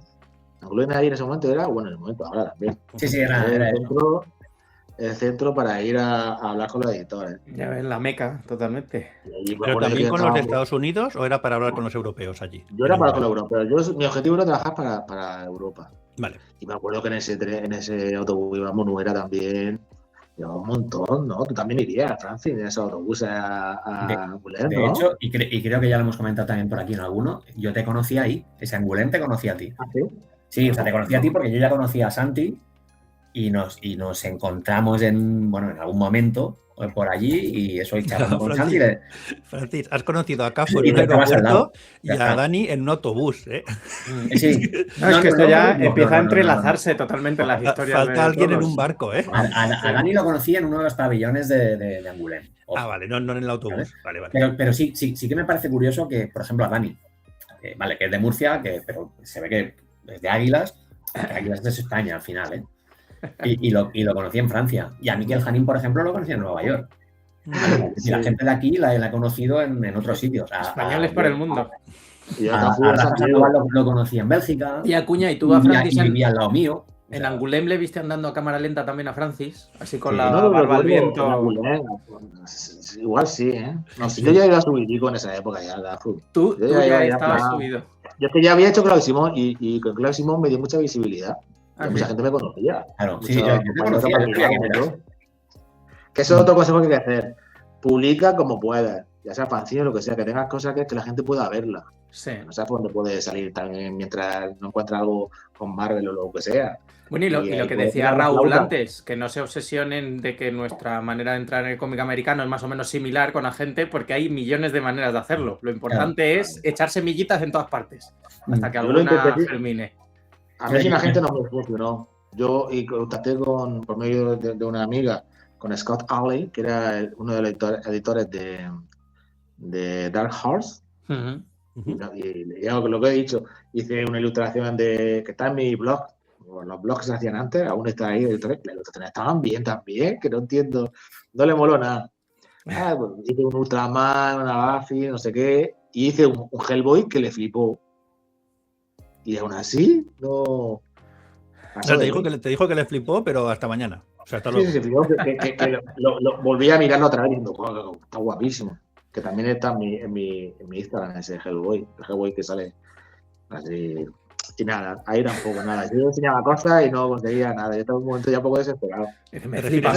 Angoulême ahí en ese momento era, bueno, en el momento ahora también. Sí, era el centro para ir a hablar con los editores. Ya ves, la meca, totalmente. ¿Pero también con los de Estados Unidos o era para hablar con los europeos allí? Yo era para con los europeos. Mi objetivo era trabajar para Europa. Vale. Y me acuerdo que en ese autobús iba Munuera también. Llevaba un montón, ¿no? Tú también irías a Francia en ese autobús a Angoulême, de hecho, y creo que ya lo hemos comentado también por aquí en alguno, yo te conocí ahí, ese Angoulême te conocí a ti. ¿Ah, sí? Sí, o sea, te conocí a ti porque yo ya conocía a Santi y nos encontramos en algún momento por allí y eso, y charlando con Santi. Francis, has conocido a Cafo en un aeropuerto y a Dani en un autobús, Sí. Es que esto ya empieza a entrelazarse totalmente en las historias. Falta alguien en un barco, A Dani lo conocí en uno de los pabellones de Angoulême. Vale, no en el autobús. Vale. Pero sí que me parece curioso que, por ejemplo, a Dani, vale, que es de Murcia, pero se ve que es de Águilas, que Águilas es España al final, Y lo conocí en Francia. Y a Miquel Janín, por ejemplo, lo conocí en Nueva York. Y la gente de aquí la he conocido en otros sitios. Españoles por el mundo. A Rafa Sandoval lo conocí en Bélgica. Y Acuña, y tú a Francis vivía al lado mío. En Angoulême le viste andando a cámara lenta también a Francis, así con la barba al viento. Igual sí, No, si yo ya iba subidico en esa época ya. Tú ya estabas subido. Yo es que ya había hecho Claudio Simón y con Claudio Simón me dio mucha visibilidad. Mucha gente me conocía. Claro, sí, yo te conocía. Que eso es otro consejo que hay que hacer. Publica como puedas, ya sea fanzine o lo que sea, que tengas cosas que la gente pueda verla. Sí. No sabes por dónde puede salir también mientras no encuentra algo con Marvel o lo que sea. Bueno, y lo que decía Raúl antes, que no se obsesionen de que nuestra manera de entrar en el cómic americano es más o menos similar con la gente, porque hay millones de maneras de hacerlo. Lo importante es echar semillitas en todas partes, hasta que alguna germine. A mí la gente no me funcionó. Yo contacté por medio de una amiga, con Scott Alley, que era uno de los editores de Dark Horse. Y lo que he dicho, hice una ilustración que está en mi blog. Los blogs que se hacían antes, aún está ahí. Las ilustraciones estaban bien también, que no entiendo. No le moló nada. Pues hice un Ultraman, una Buffy, no sé qué, y hice un Hellboy que le flipó. Y aún así, no... Te dijo que le flipó, pero hasta mañana. O sea, hasta luego. Sí, flipó, que lo volví a mirarlo otra vez diciendo, está guapísimo. Que también está en mi Instagram ese Hellboy, el Hellboy que sale así. Y nada, ahí tampoco, nada. Yo enseñaba cosas y no conseguía nada. Yo estaba en un momento ya un poco desesperado. Me flipa.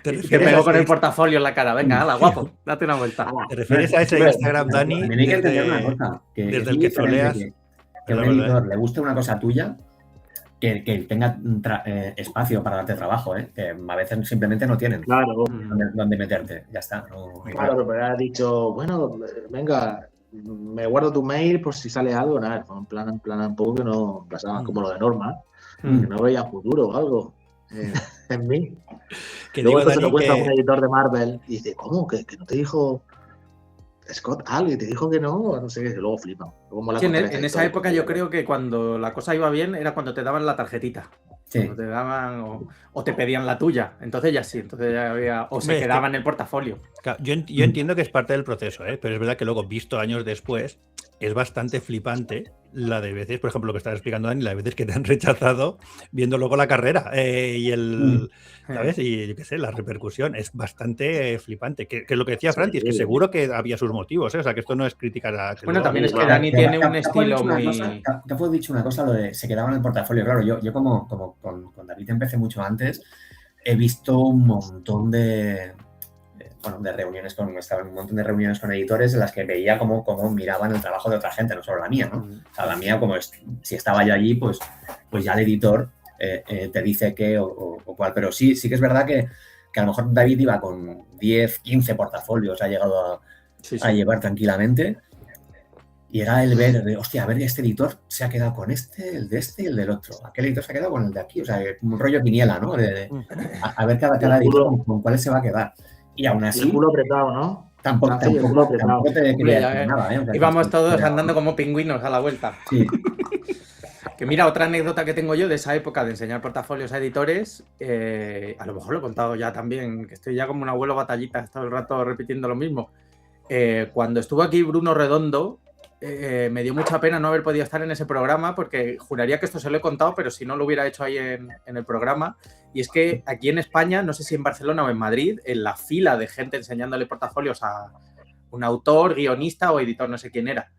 Que pegó con el portafolio en la cara. Venga, hala, guapo, date una vuelta. ¿Te refieres a ese Instagram, Dani? También hay que entender una cosa. Desde el que troleas. Que a un editor le guste una cosa tuya, que tenga espacio para darte trabajo, que a veces simplemente no tienen donde meterte. Ya está. Claro, pero has dicho, bueno, venga, me guardo tu mail por si sale algo. Nada, fue en plan un poco que no pasaba, como lo de Norma, que no veía futuro o algo en mí. Que luego digo, se lo cuenta que... un editor de Marvel y dice, ¿cómo? ¿Que no te dijo Scott alguien? ¿Te dijo que no? No sé qué, que luego flipan. En esa época yo creo que cuando la cosa iba bien era cuando te daban la tarjetita. Sí. Cuando te daban o te pedían la tuya. Entonces ya sí, entonces ya había... O se quedaba en el portafolio. Claro, yo entiendo que es parte del proceso, pero es verdad que luego, visto años después, es bastante flipante la de veces, por ejemplo, lo que estás explicando, Dani, la de veces que te han rechazado viendo luego la carrera y el... ¿Sabes? Y yo qué sé, la repercusión es bastante flipante. Que lo que decía Francis, que seguro que había sus motivos, o sea, que esto no es crítica a... Bueno, también es que Dani tiene un estilo muy... Te has dicho una cosa, lo de se quedaba en el portafolio. Claro, yo como con David empecé mucho antes, he visto un montón de reuniones estaba en un montón de reuniones con editores en las que veía cómo miraban el trabajo de otra gente, no solo la mía, ¿no? O sea, la mía, si estaba yo allí, pues ya el editor te dice qué o cuál. Pero sí que es verdad que a lo mejor David iba con 10, 15 portafolios, ha llegado a llevar tranquilamente. Y era el ver, hostia, a ver, este editor se ha quedado con el de este y el del otro. Aquel editor se ha quedado con el de aquí. O sea, un rollo quiniela, ¿no? A ver cada editor con cuáles se va a quedar. Y aún así... El culo apretado, ¿no? Tampoco te quería decir nada, Íbamos todos andando como pingüinos a la vuelta. Sí. Que mira, otra anécdota que tengo yo de esa época de enseñar portafolios a editores, a lo mejor lo he contado ya también, que estoy ya como un abuelo batallita, todo el rato repitiendo lo mismo. Cuando estuvo aquí Bruno Redondo, me dio mucha pena no haber podido estar en ese programa, porque juraría que esto se lo he contado, pero si no lo hubiera hecho ahí en el programa. Y es que aquí en España, no sé si en Barcelona o en Madrid, en la fila de gente enseñándole portafolios a un autor, guionista o editor, no sé quién era,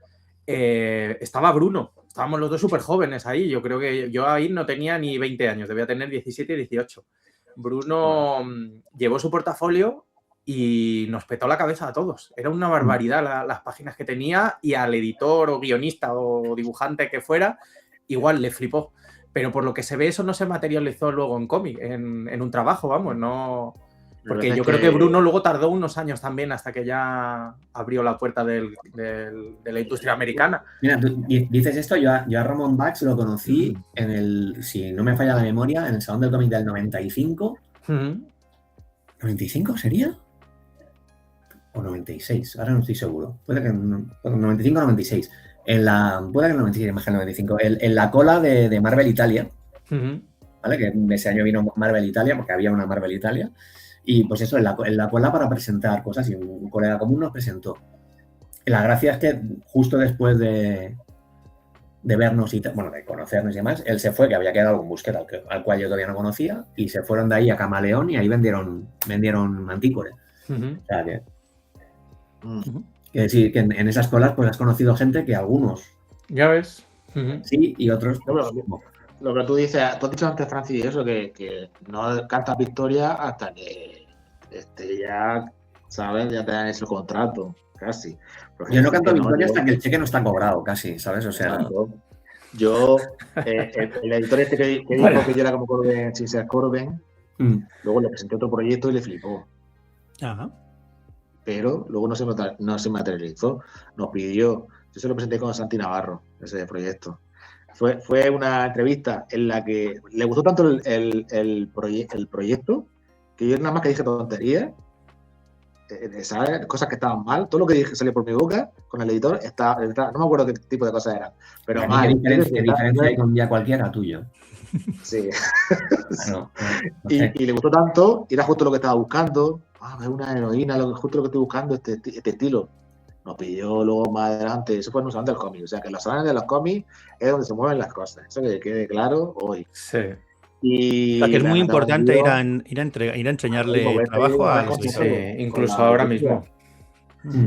estaba Bruno. Estábamos los dos súper jóvenes ahí. Yo creo que yo ahí no tenía ni 20 años, debía tener 17 y 18. Bruno llevó su portafolio y nos petó la cabeza a todos. Era una barbaridad las páginas que tenía, y al editor o guionista o dibujante que fuera, igual le flipó. Pero por lo que se ve, eso no se materializó luego en cómic, en un trabajo, vamos, no... Porque yo creo que Bruno luego tardó unos años también hasta que ya abrió la puerta de la industria americana. Mira, tú dices esto, yo a Ramón Bax lo conocí si no me falla la memoria, en el Salón del Cómic del 95. ¿95 sería? O 96, ahora no estoy seguro. Puede que 95 o 96. Puede que 96, más que 95. En la cola de Marvel Italia, ¿vale? Que ese año vino Marvel Italia, porque había una Marvel Italia. Y pues eso, en la cola para presentar cosas, y un colega común nos presentó. Y la gracia es que justo después de vernos y de conocernos y demás, él se fue, que había quedado con búsqueda al cual yo todavía no conocía, y se fueron de ahí a Camaleón y ahí vendieron Mantícore. O sea que sí, que en esas colas pues has conocido gente que algunos... Ya ves. Sí, y otros... No. Lo que tú dices, tú has dicho antes, Francis, eso, que no cantas victoria hasta que ya, ¿sabes? Ya te dan ese contrato, casi. Porque yo no canto victoria hasta que el cheque no está cobrado, casi, ¿sabes? O sea... Yo, el editor que dijo que yo era como Corben sin ser Corben, luego le presenté otro proyecto y le flipó. Ajá. Pero luego no se materializó. Nos pidió, yo se lo presenté con Santi Navarro, ese proyecto. Fue una entrevista en la que le gustó tanto el proyecto que yo nada más que dije tonterías, ¿sabes? Cosas que estaban mal. Todo lo que dije salió por mi boca con el editor. No me acuerdo qué tipo de cosas eran. Pero mal. ¿Qué diferencia hay con un día cualquiera tuyo? Sí. Y le gustó tanto, y era justo lo que estaba buscando. es una heroína, justo lo que estoy buscando, este estilo. Nos pidió luego más adelante, eso fue en un salón del cómic, o sea que los salones de los cómics es donde se mueven las cosas, eso que quede claro hoy. Sí. Y o sea, que es muy importante ir a enseñarle moverte, trabajo a los Sí, editores. incluso ahora mismo.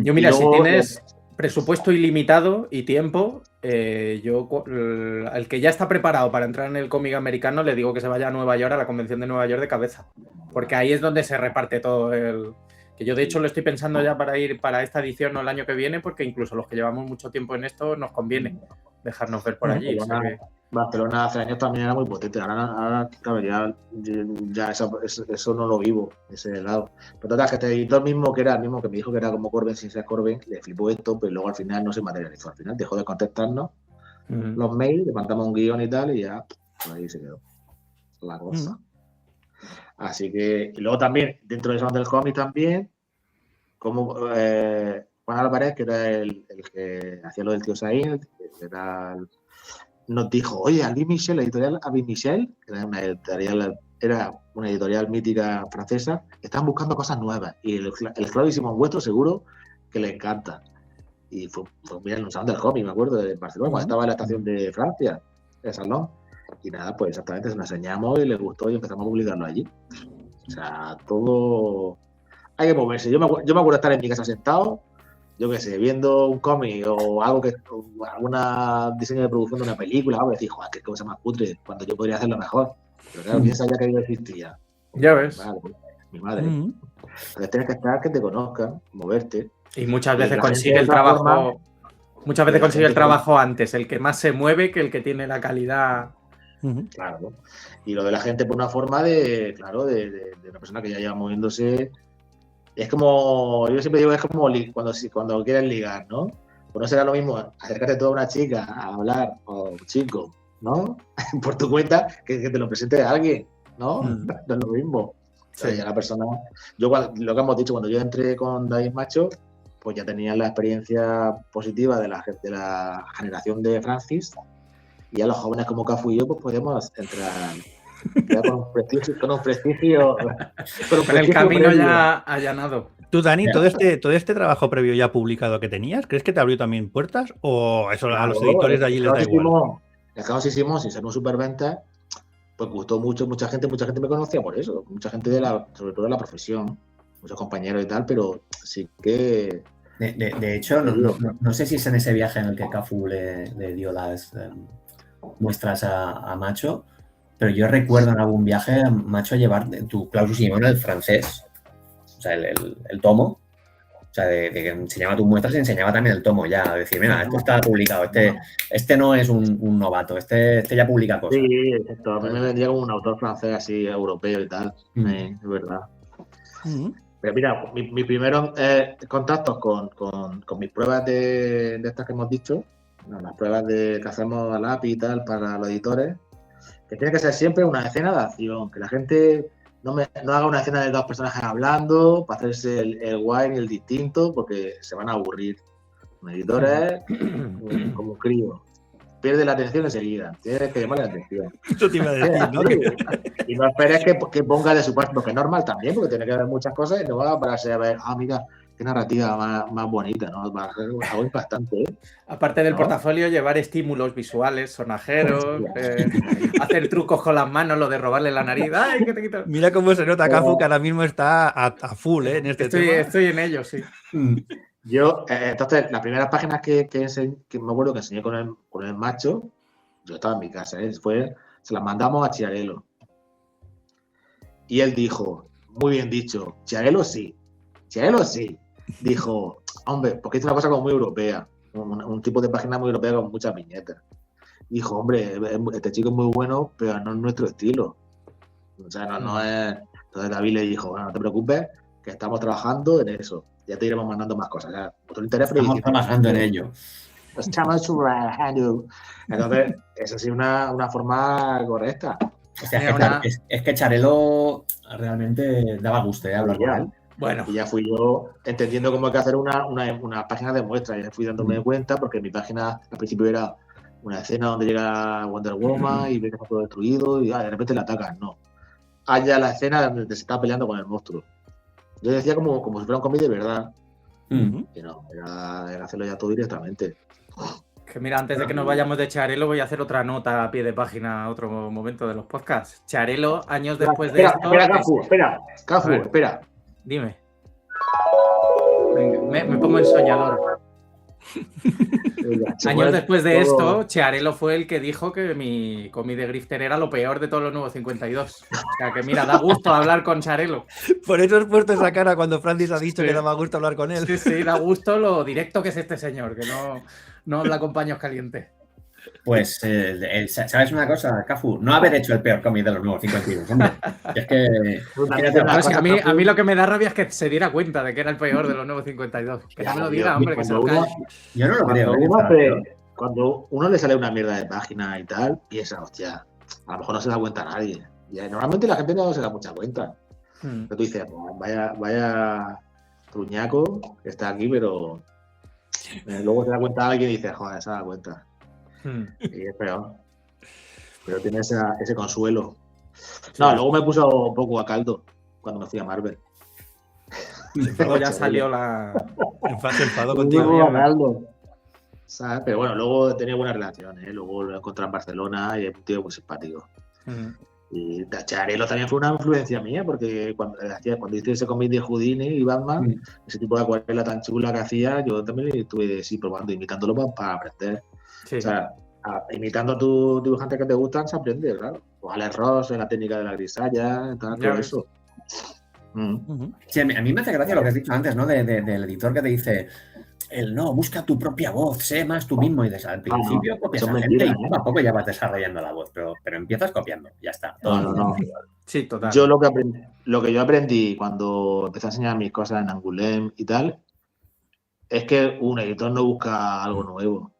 Yo, mira, si tienes presupuesto ilimitado y tiempo, al que ya está preparado para entrar en el cómic americano, le digo que se vaya a Nueva York, a la convención de Nueva York de cabeza. Porque ahí es donde se reparte todo el... Que yo, de hecho, lo estoy pensando ya para ir para esta edición o el año que viene, porque incluso los que llevamos mucho tiempo en esto nos conviene dejarnos ver por allí. Barcelona hace años también era muy potente. Ahora claro, ya eso no lo vivo, ese lado. Pero total, que este editor mismo, que era el mismo que me dijo que era como Corben sin ser Corben, le flipó esto, pero luego al final no se materializó. Al final dejó de contestarnos los mails, le mandamos un guión y tal, y ya por ahí se quedó la cosa. Así que, y luego también, dentro del salón del cómic también, como Juan Álvarez, que era el que hacía lo del tío Saín, que era nos dijo, oye, Albin Michel, la editorial Albin Michel, que era una editorial mítica francesa, están buscando cosas nuevas, y el clavísimo vuestro seguro que le encanta. Y fue en un salón del cómic, me acuerdo, de Barcelona, cuando estaba en la estación de Francia, el salón. Y nada, pues exactamente, se nos enseñamos y les gustó y empezamos a publicarlo allí. O sea, todo... Hay que moverse. Yo me acuerdo de estar en mi casa sentado, yo qué sé, viendo un cómic o algo alguna diseño de producción de una película, algo, y decir, joder, qué cosa más cutre, cuando yo podría hacerlo mejor. Pero claro, piensa ya que yo existía. Ya ves. Vale, mi madre. Entonces tienes que estar, que te conozcan, moverte. Y muchas veces consigue el trabajo... Muchas veces consigue el trabajo antes, el que más se mueve que el que tiene la calidad... Claro. Y lo de la gente por una forma de una persona que ya lleva moviéndose. Es como, yo siempre digo, es como cuando quieres ligar, ¿no? Pues no será lo mismo acercarte a toda una chica a hablar, o un chico, ¿no? Por tu cuenta, que te lo presente a alguien, ¿no? No es lo mismo. Sí. O sea, la persona. Lo que hemos dicho, cuando yo entré con David Macho, pues ya tenía la experiencia positiva de la generación de Francis. Y a los jóvenes como Cafu y yo, pues podemos entrar ya con un prestigio. Con el camino previo. Ya allanado. Tú, Dani, todo este trabajo previo ya publicado que tenías, ¿crees que te abrió también puertas? ¿O eso a los editores de allí les da igual? El caos hicimos, sin ser un superventa, pues gustó mucho, mucha gente me conocía por eso. Mucha gente sobre todo de la profesión, muchos compañeros y tal, pero sí que... De hecho, no sé si es en ese viaje en el que Cafu le dio las muestras a Macho, pero yo recuerdo en algún viaje a Macho llevar tu Clausus Simón, el francés, o sea, el tomo, o sea, de que enseñaba tus muestras y enseñaba también el tomo ya, decir, mira, esto está publicado, este no es un novato, este ya publica cosas. Sí, exacto, a mí me vendía como un autor francés así, europeo y tal, es verdad. Pero mira, mis primeros contactos con mis pruebas de estas que hemos dicho, las pruebas que hacemos a lápiz y tal para los editores, que tiene que ser siempre una escena de acción, que la gente no haga una escena de dos personajes hablando para hacerse el guay ni el distinto, porque se van a aburrir. Un editor es como un crío, pierde la atención enseguida, tienes que llamar la atención. Eso te iba a decir, ¿no? Y no esperes que ponga de su parte, porque es normal también, porque tiene que ver muchas cosas y no va a pararse a ver, mira, qué narrativa más bonita, ¿no? Va a ser algo impactante, ¿eh? Aparte del portafolio, llevar estímulos visuales, sonajeros, hacer trucos con las manos, lo de robarle la nariz. ¡Ay, que te quito! Mira cómo se nota, Cafu, que ahora mismo está a full, en este tema. Estoy en ello, sí. Yo, entonces, las primeras páginas que me acuerdo que enseñé con el Macho, yo estaba en mi casa, se las mandamos a Chiarello. Y él dijo, muy bien dicho, Chiarello sí. Dijo, hombre, porque es una cosa como muy europea, un tipo de página muy europea con muchas viñetas. Dijo, hombre, este chico es muy bueno, pero no es nuestro estilo. O sea, no es... Entonces David le dijo, bueno, no te preocupes, que estamos trabajando en eso. Ya te iremos mandando más cosas. Ya, estamos trabajando en ello. Estamos trabajando. Entonces, esa sí es una forma correcta. O sea, es que Chiarello realmente daba gusto hablar con él. Bueno. Y ya fui yo entendiendo cómo hay que hacer una página de muestra. Ya fui dándome cuenta, porque mi página al principio era una escena donde llega Wonder Woman y ve que está todo destruido y de repente la atacan. No. Hay ya la escena donde se está peleando con el monstruo. Yo decía como si fuera un cómic de verdad. Mm. Y no, era hacerlo ya todo directamente. Que mira, antes de que nos vayamos de Charelo, voy a hacer otra nota a pie de página, otro momento de los podcasts. Charelo, años después de esto... Espera. Dime. Venga, me pongo el soñador. Años después de esto, Charelo fue el que dijo que mi cómic de Grifter era lo peor de todos los nuevos 52. O sea que mira, da gusto hablar con Charelo. Por eso has puesto esa cara cuando Francis ha dicho que daba gusto hablar con él. Sí, da gusto lo directo que es este señor, que no habla con paños calientes. Pues, ¿sabes una cosa, Cafu? No haber hecho el peor cómic de los nuevos 52, hombre. Es que... a mí lo que me da rabia es que se diera cuenta de que era el peor de los nuevos 52. Que no me lo diga, hombre, que se lo calle. Yo no lo creo. Cuando uno le sale una mierda de página y tal, piensa, hostia, a lo mejor no se da cuenta a nadie. Y normalmente la gente no se da mucha cuenta. Pero tú dices, vaya truñaco que está aquí, pero luego se da cuenta alguien y dice, joder, se da cuenta. Y es peor. Pero tiene ese consuelo. No, luego me puso un poco a caldo cuando me fui a Marvel. Luego ya salió la... enfado contigo. A caldo. ¿Sabes? Pero bueno, luego tenía buena relación, ¿eh? Luego lo encontré en Barcelona y es un tío muy simpático. Y Charelo también fue una influencia mía, porque cuando hice ese cómic de Houdini y Batman, ese tipo de acuarela tan chula que hacía, yo también estuve probando, imitándolo para aprender. Sí. O sea, imitando a tus dibujantes que te gustan, se aprende, claro. O Alex Ross en la técnica de la grisalla, todo eso. Sí, a mí me hace gracia lo que has dicho antes, ¿no? Del editor que te dice, busca tu propia voz, sé más tú mismo. Y al principio copias a gente y poco a poco ya vas desarrollando la voz, pero empiezas copiando, ya está. No. Sí, total. Yo lo que yo aprendí cuando empecé a enseñar mis cosas en Angoulême y tal, es que un editor no busca algo nuevo.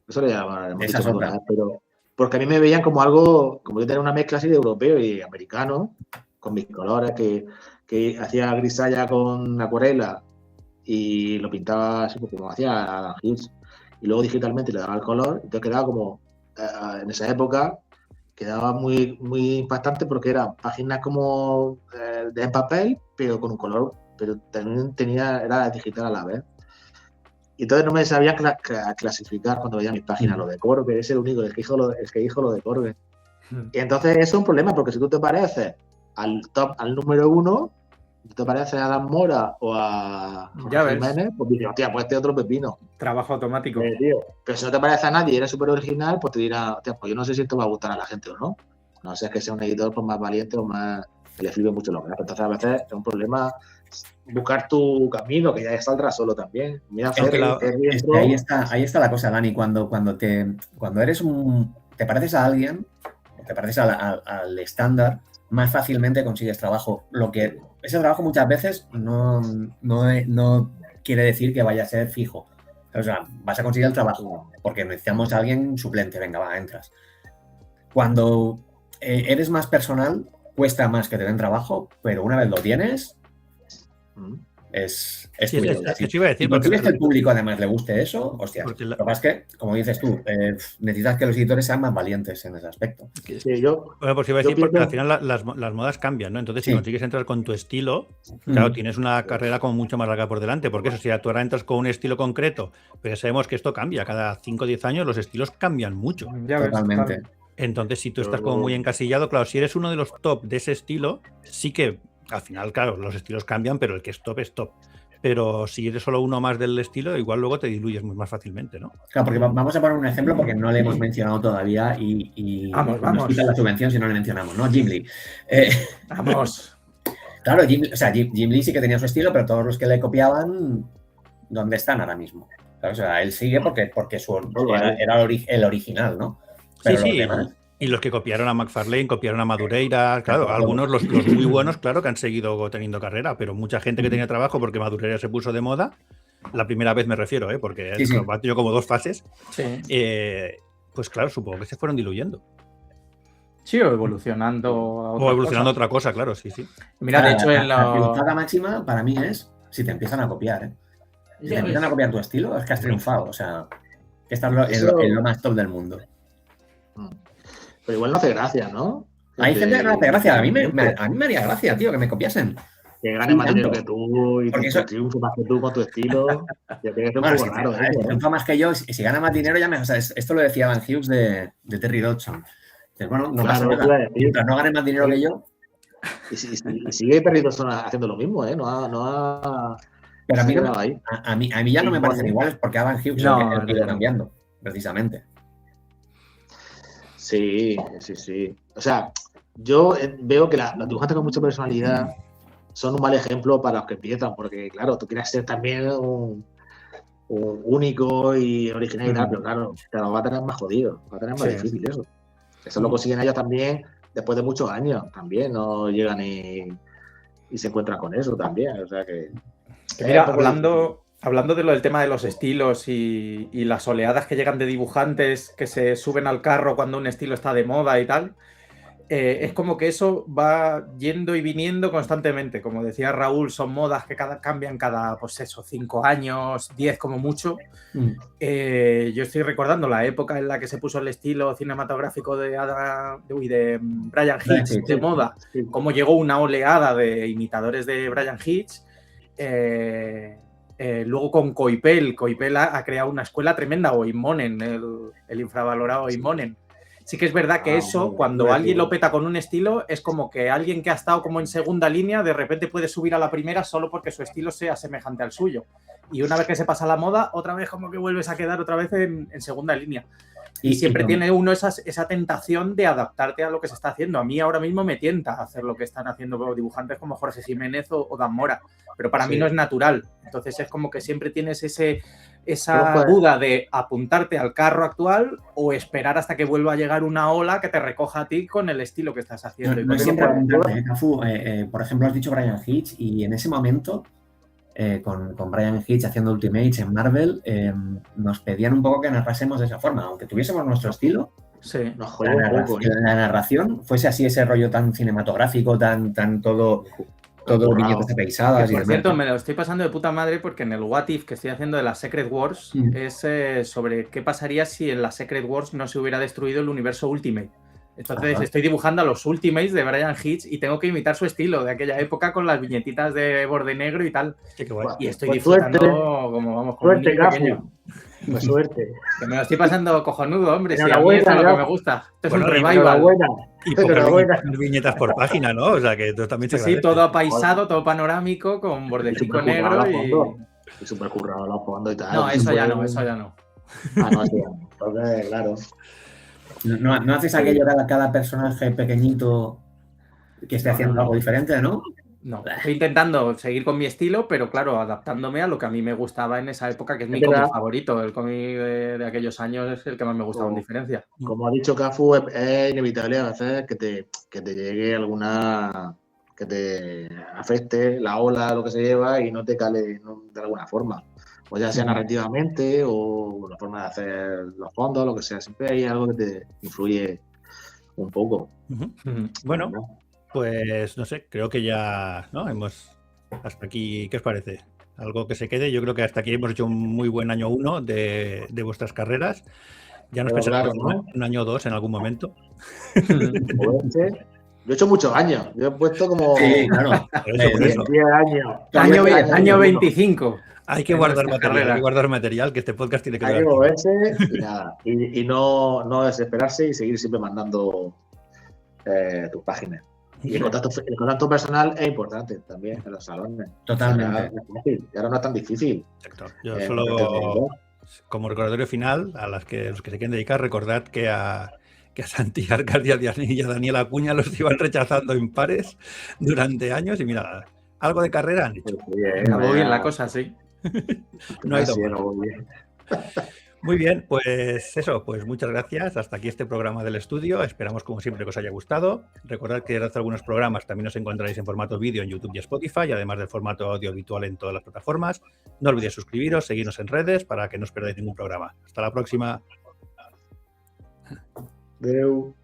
Eso le llamaremos dicho, pero porque a mí me veían como algo, como yo tenía una mezcla así de europeo y americano, con mis colores, que hacía grisalla con acuarela y lo pintaba así como hacía Adam Hughes, y luego digitalmente le daba el color, entonces quedaba como, en esa época, quedaba muy, muy impactante porque eran páginas como de papel, pero con un color, pero también era digital a la vez. Y entonces no me sabía clasificar cuando veía mis páginas, lo de Corbe, es el único, el que dijo lo de Corbe. Y entonces eso es un problema, porque si tú te pareces al número 1, te pareces a Adam Mora o a Jorge Jiménez, pues dices, hostia, pues este otro pepino. Trabajo automático. Pero si no te parece a nadie y eres súper original, pues te dirá, hostia, pues yo no sé si esto va a gustar a la gente o no. No sé, es que sea un editor pues, más valiente o más que le flipe mucho lo que hace. Entonces a veces es un problema buscar tu camino, que ya saldrá solo también. Mira, ahí está la cosa, Dani, cuando eres te pareces a alguien, te pareces al estándar, más fácilmente consigues trabajo. Ese trabajo muchas veces no quiere decir que vaya a ser fijo. O sea, vas a conseguir el trabajo porque necesitamos a alguien suplente. Venga, va, entras. Cuando eres más personal, cuesta más que te den trabajo, pero una vez lo tienes, es tuyo. Iba a decir, si quieres que el público además le guste eso, hostia. Lo que pasa es que, como dices tú, necesitas que los editores sean más valientes en ese aspecto. Pues iba a decir, porque al final las modas cambian, ¿no? Entonces, si consigues entrar con tu estilo, claro, tienes una carrera como mucho más larga por delante, porque eso, si tú ahora entras con un estilo concreto, pero ya sabemos que esto cambia, cada 5 o 10 años los estilos cambian mucho. Totalmente. Entonces, si tú estás como muy encasillado, claro, si eres uno de los top de ese estilo, sí que al final, claro, los estilos cambian, pero el que es top es top. Pero si eres solo uno más del estilo, igual luego te diluyes muy más fácilmente, ¿no? Claro, porque vamos a poner un ejemplo porque no le hemos mencionado todavía y vamos. Nos quita la subvención si no le mencionamos, ¿no? Jim Lee. Vamos. Claro, Jim Lee sí que tenía su estilo, pero todos los que le copiaban, ¿dónde están ahora mismo? Claro, o sea, él sigue porque era el original, ¿no? Pero sí. Y los que copiaron a McFarlane, copiaron a Madureira, claro, algunos, los muy buenos, claro, que han seguido teniendo carrera, pero mucha gente que tenía trabajo porque Madureira se puso de moda, la primera vez me refiero, porque ha tenido como 2 fases, pues claro, supongo que se fueron diluyendo. Sí, o evolucionando a otra cosa, claro, sí. Mira, de hecho, la triunfada máxima para mí es si te empiezan a copiar, Si te empiezan a copiar tu estilo, es que has triunfado, o sea, que estás en lo más top del mundo. Pero igual no hace gracia, ¿no? Hay gente que no hace gracia. A mí me haría gracia, tío, que me copiasen. que gane más dinero que tú y porque que triunfe más que tú con tu estilo. Ya tiene que ser un poco raro. Si triunfa más que yo, si gana más dinero, ya me... O sea, esto lo decía Van Hughes de Terry Dodson. Dices, bueno, no pasa nada. Mientras no gane más dinero que yo... Y sigue Terry Dodson haciendo lo mismo, ¿eh? Pero a mí ya no me parecen iguales porque a Van Hughes ha ido cambiando, precisamente. Sí. O sea, yo veo que los dibujantes con mucha personalidad son un mal ejemplo para los que empiezan, porque, claro, tú quieres ser también un único y original y tal, pero claro, te lo va a tener más jodido, va a tener más difícil eso. Eso lo consiguen ellos también después de muchos años, también, no llegan y se encuentran con eso también, o sea que... Mira, hablando de lo del tema de los estilos y las oleadas que llegan de dibujantes que se suben al carro cuando un estilo está de moda y tal, es como que eso va yendo y viniendo constantemente. Como decía Raúl, son modas que cambian cada, pues eso, 5 años, 10 como mucho. Yo estoy recordando la época en la que se puso el estilo cinematográfico de Brian Hitch de moda, cómo llegó una oleada de imitadores de Brian Hitch. Luego con Coipel ha creado una escuela tremenda, o Immonen, el infravalorado Immonen. Sí que es verdad que eso, cuando alguien lo peta con un estilo, es como que alguien que ha estado como en segunda línea, de repente puede subir a la primera solo porque su estilo sea semejante al suyo. Y una vez que se pasa la moda, otra vez como que vuelves a quedar otra vez en segunda línea. Y siempre tiene uno esa tentación de adaptarte a lo que se está haciendo. A mí ahora mismo me tienta hacer lo que están haciendo dibujantes como Jorge Jiménez o Dan Mora, pero para mí no es natural. Entonces es como que siempre tienes esa duda de apuntarte al carro actual o esperar hasta que vuelva a llegar una ola que te recoja a ti con el estilo que estás haciendo. No siempre apuntarte, Cafu. Por ejemplo, has dicho Brian Hitch y en ese momento... con Brian Hitch haciendo Ultimates en Marvel, nos pedían un poco que narrásemos de esa forma, aunque tuviésemos nuestro estilo. Sí, la narración fuese así, ese rollo tan cinematográfico, tan todo viñetas apeisadas. Por cierto, me lo estoy pasando de puta madre porque en el What If que estoy haciendo de las Secret Wars es sobre qué pasaría si en las Secret Wars no se hubiera destruido el universo Ultimate. Entonces estoy dibujando a los Ultimates de Brian Hitch y tengo que imitar su estilo de aquella época con las viñetitas de borde negro y tal. Sí, qué guay. Y estoy disfrutando como un niño pequeño. Pues suerte. Que me lo estoy pasando cojonudo, hombre. Si a mí eso es lo que me gusta. Esto es un revival. Y pocas viñetas por página, ¿no? O sea, que esto también se agradece. Sí, todo apaisado, todo panorámico, con bordecito negro y súper currado los fondos y tal. No, eso ya no. Ah, no, sí, entonces, claro. No haces aquello cada personaje pequeñito que esté haciendo algo diferente, ¿no? No, estoy intentando seguir con mi estilo, pero claro, adaptándome a lo que a mí me gustaba en esa época, que es mi cómic favorito. El cómic de aquellos años es el que más me gustaba en diferencia. Como ha dicho Cafu, es inevitable a veces que te llegue alguna... que te afecte la ola, lo que se lleva y no te cale de alguna forma. O ya sea narrativamente o la forma de hacer los fondos, lo que sea. Siempre hay algo que te influye un poco. Bueno, pues no sé, creo que ya hemos hasta aquí. ¿Qué os parece? Algo que se quede. Yo creo que hasta aquí hemos hecho un muy buen año 1 de vuestras carreras. Ya nos pensamos un año 2 en algún momento. Yo he hecho muchos años. Yo he puesto como 10 años. Año 25. Hay que guardar material, que este podcast tiene que durar. Hay que moverse y nada. Y no desesperarse y seguir siempre mandando tus páginas. Y el contacto personal es importante también en los salones. Totalmente. Y ahora no es tan difícil. Exacto. Yo solo, como recordatorio final, a los que se quieren dedicar, recordad que a Santi Arcas y a Daniel Acuña los iban rechazando impares durante años y mira, algo de carrera han hecho. Acabó bien la cosa, sí. No hay Muy bien, pues eso, pues muchas gracias. Hasta aquí este programa del estudio. Esperamos, como siempre, que os haya gustado. Recordad que desde hace algunos programas también os encontraréis en formato vídeo en YouTube y Spotify, además del formato audio habitual en todas las plataformas. No olvidéis suscribiros, seguirnos en redes para que no os perdáis ningún programa. Hasta la próxima. Adeu.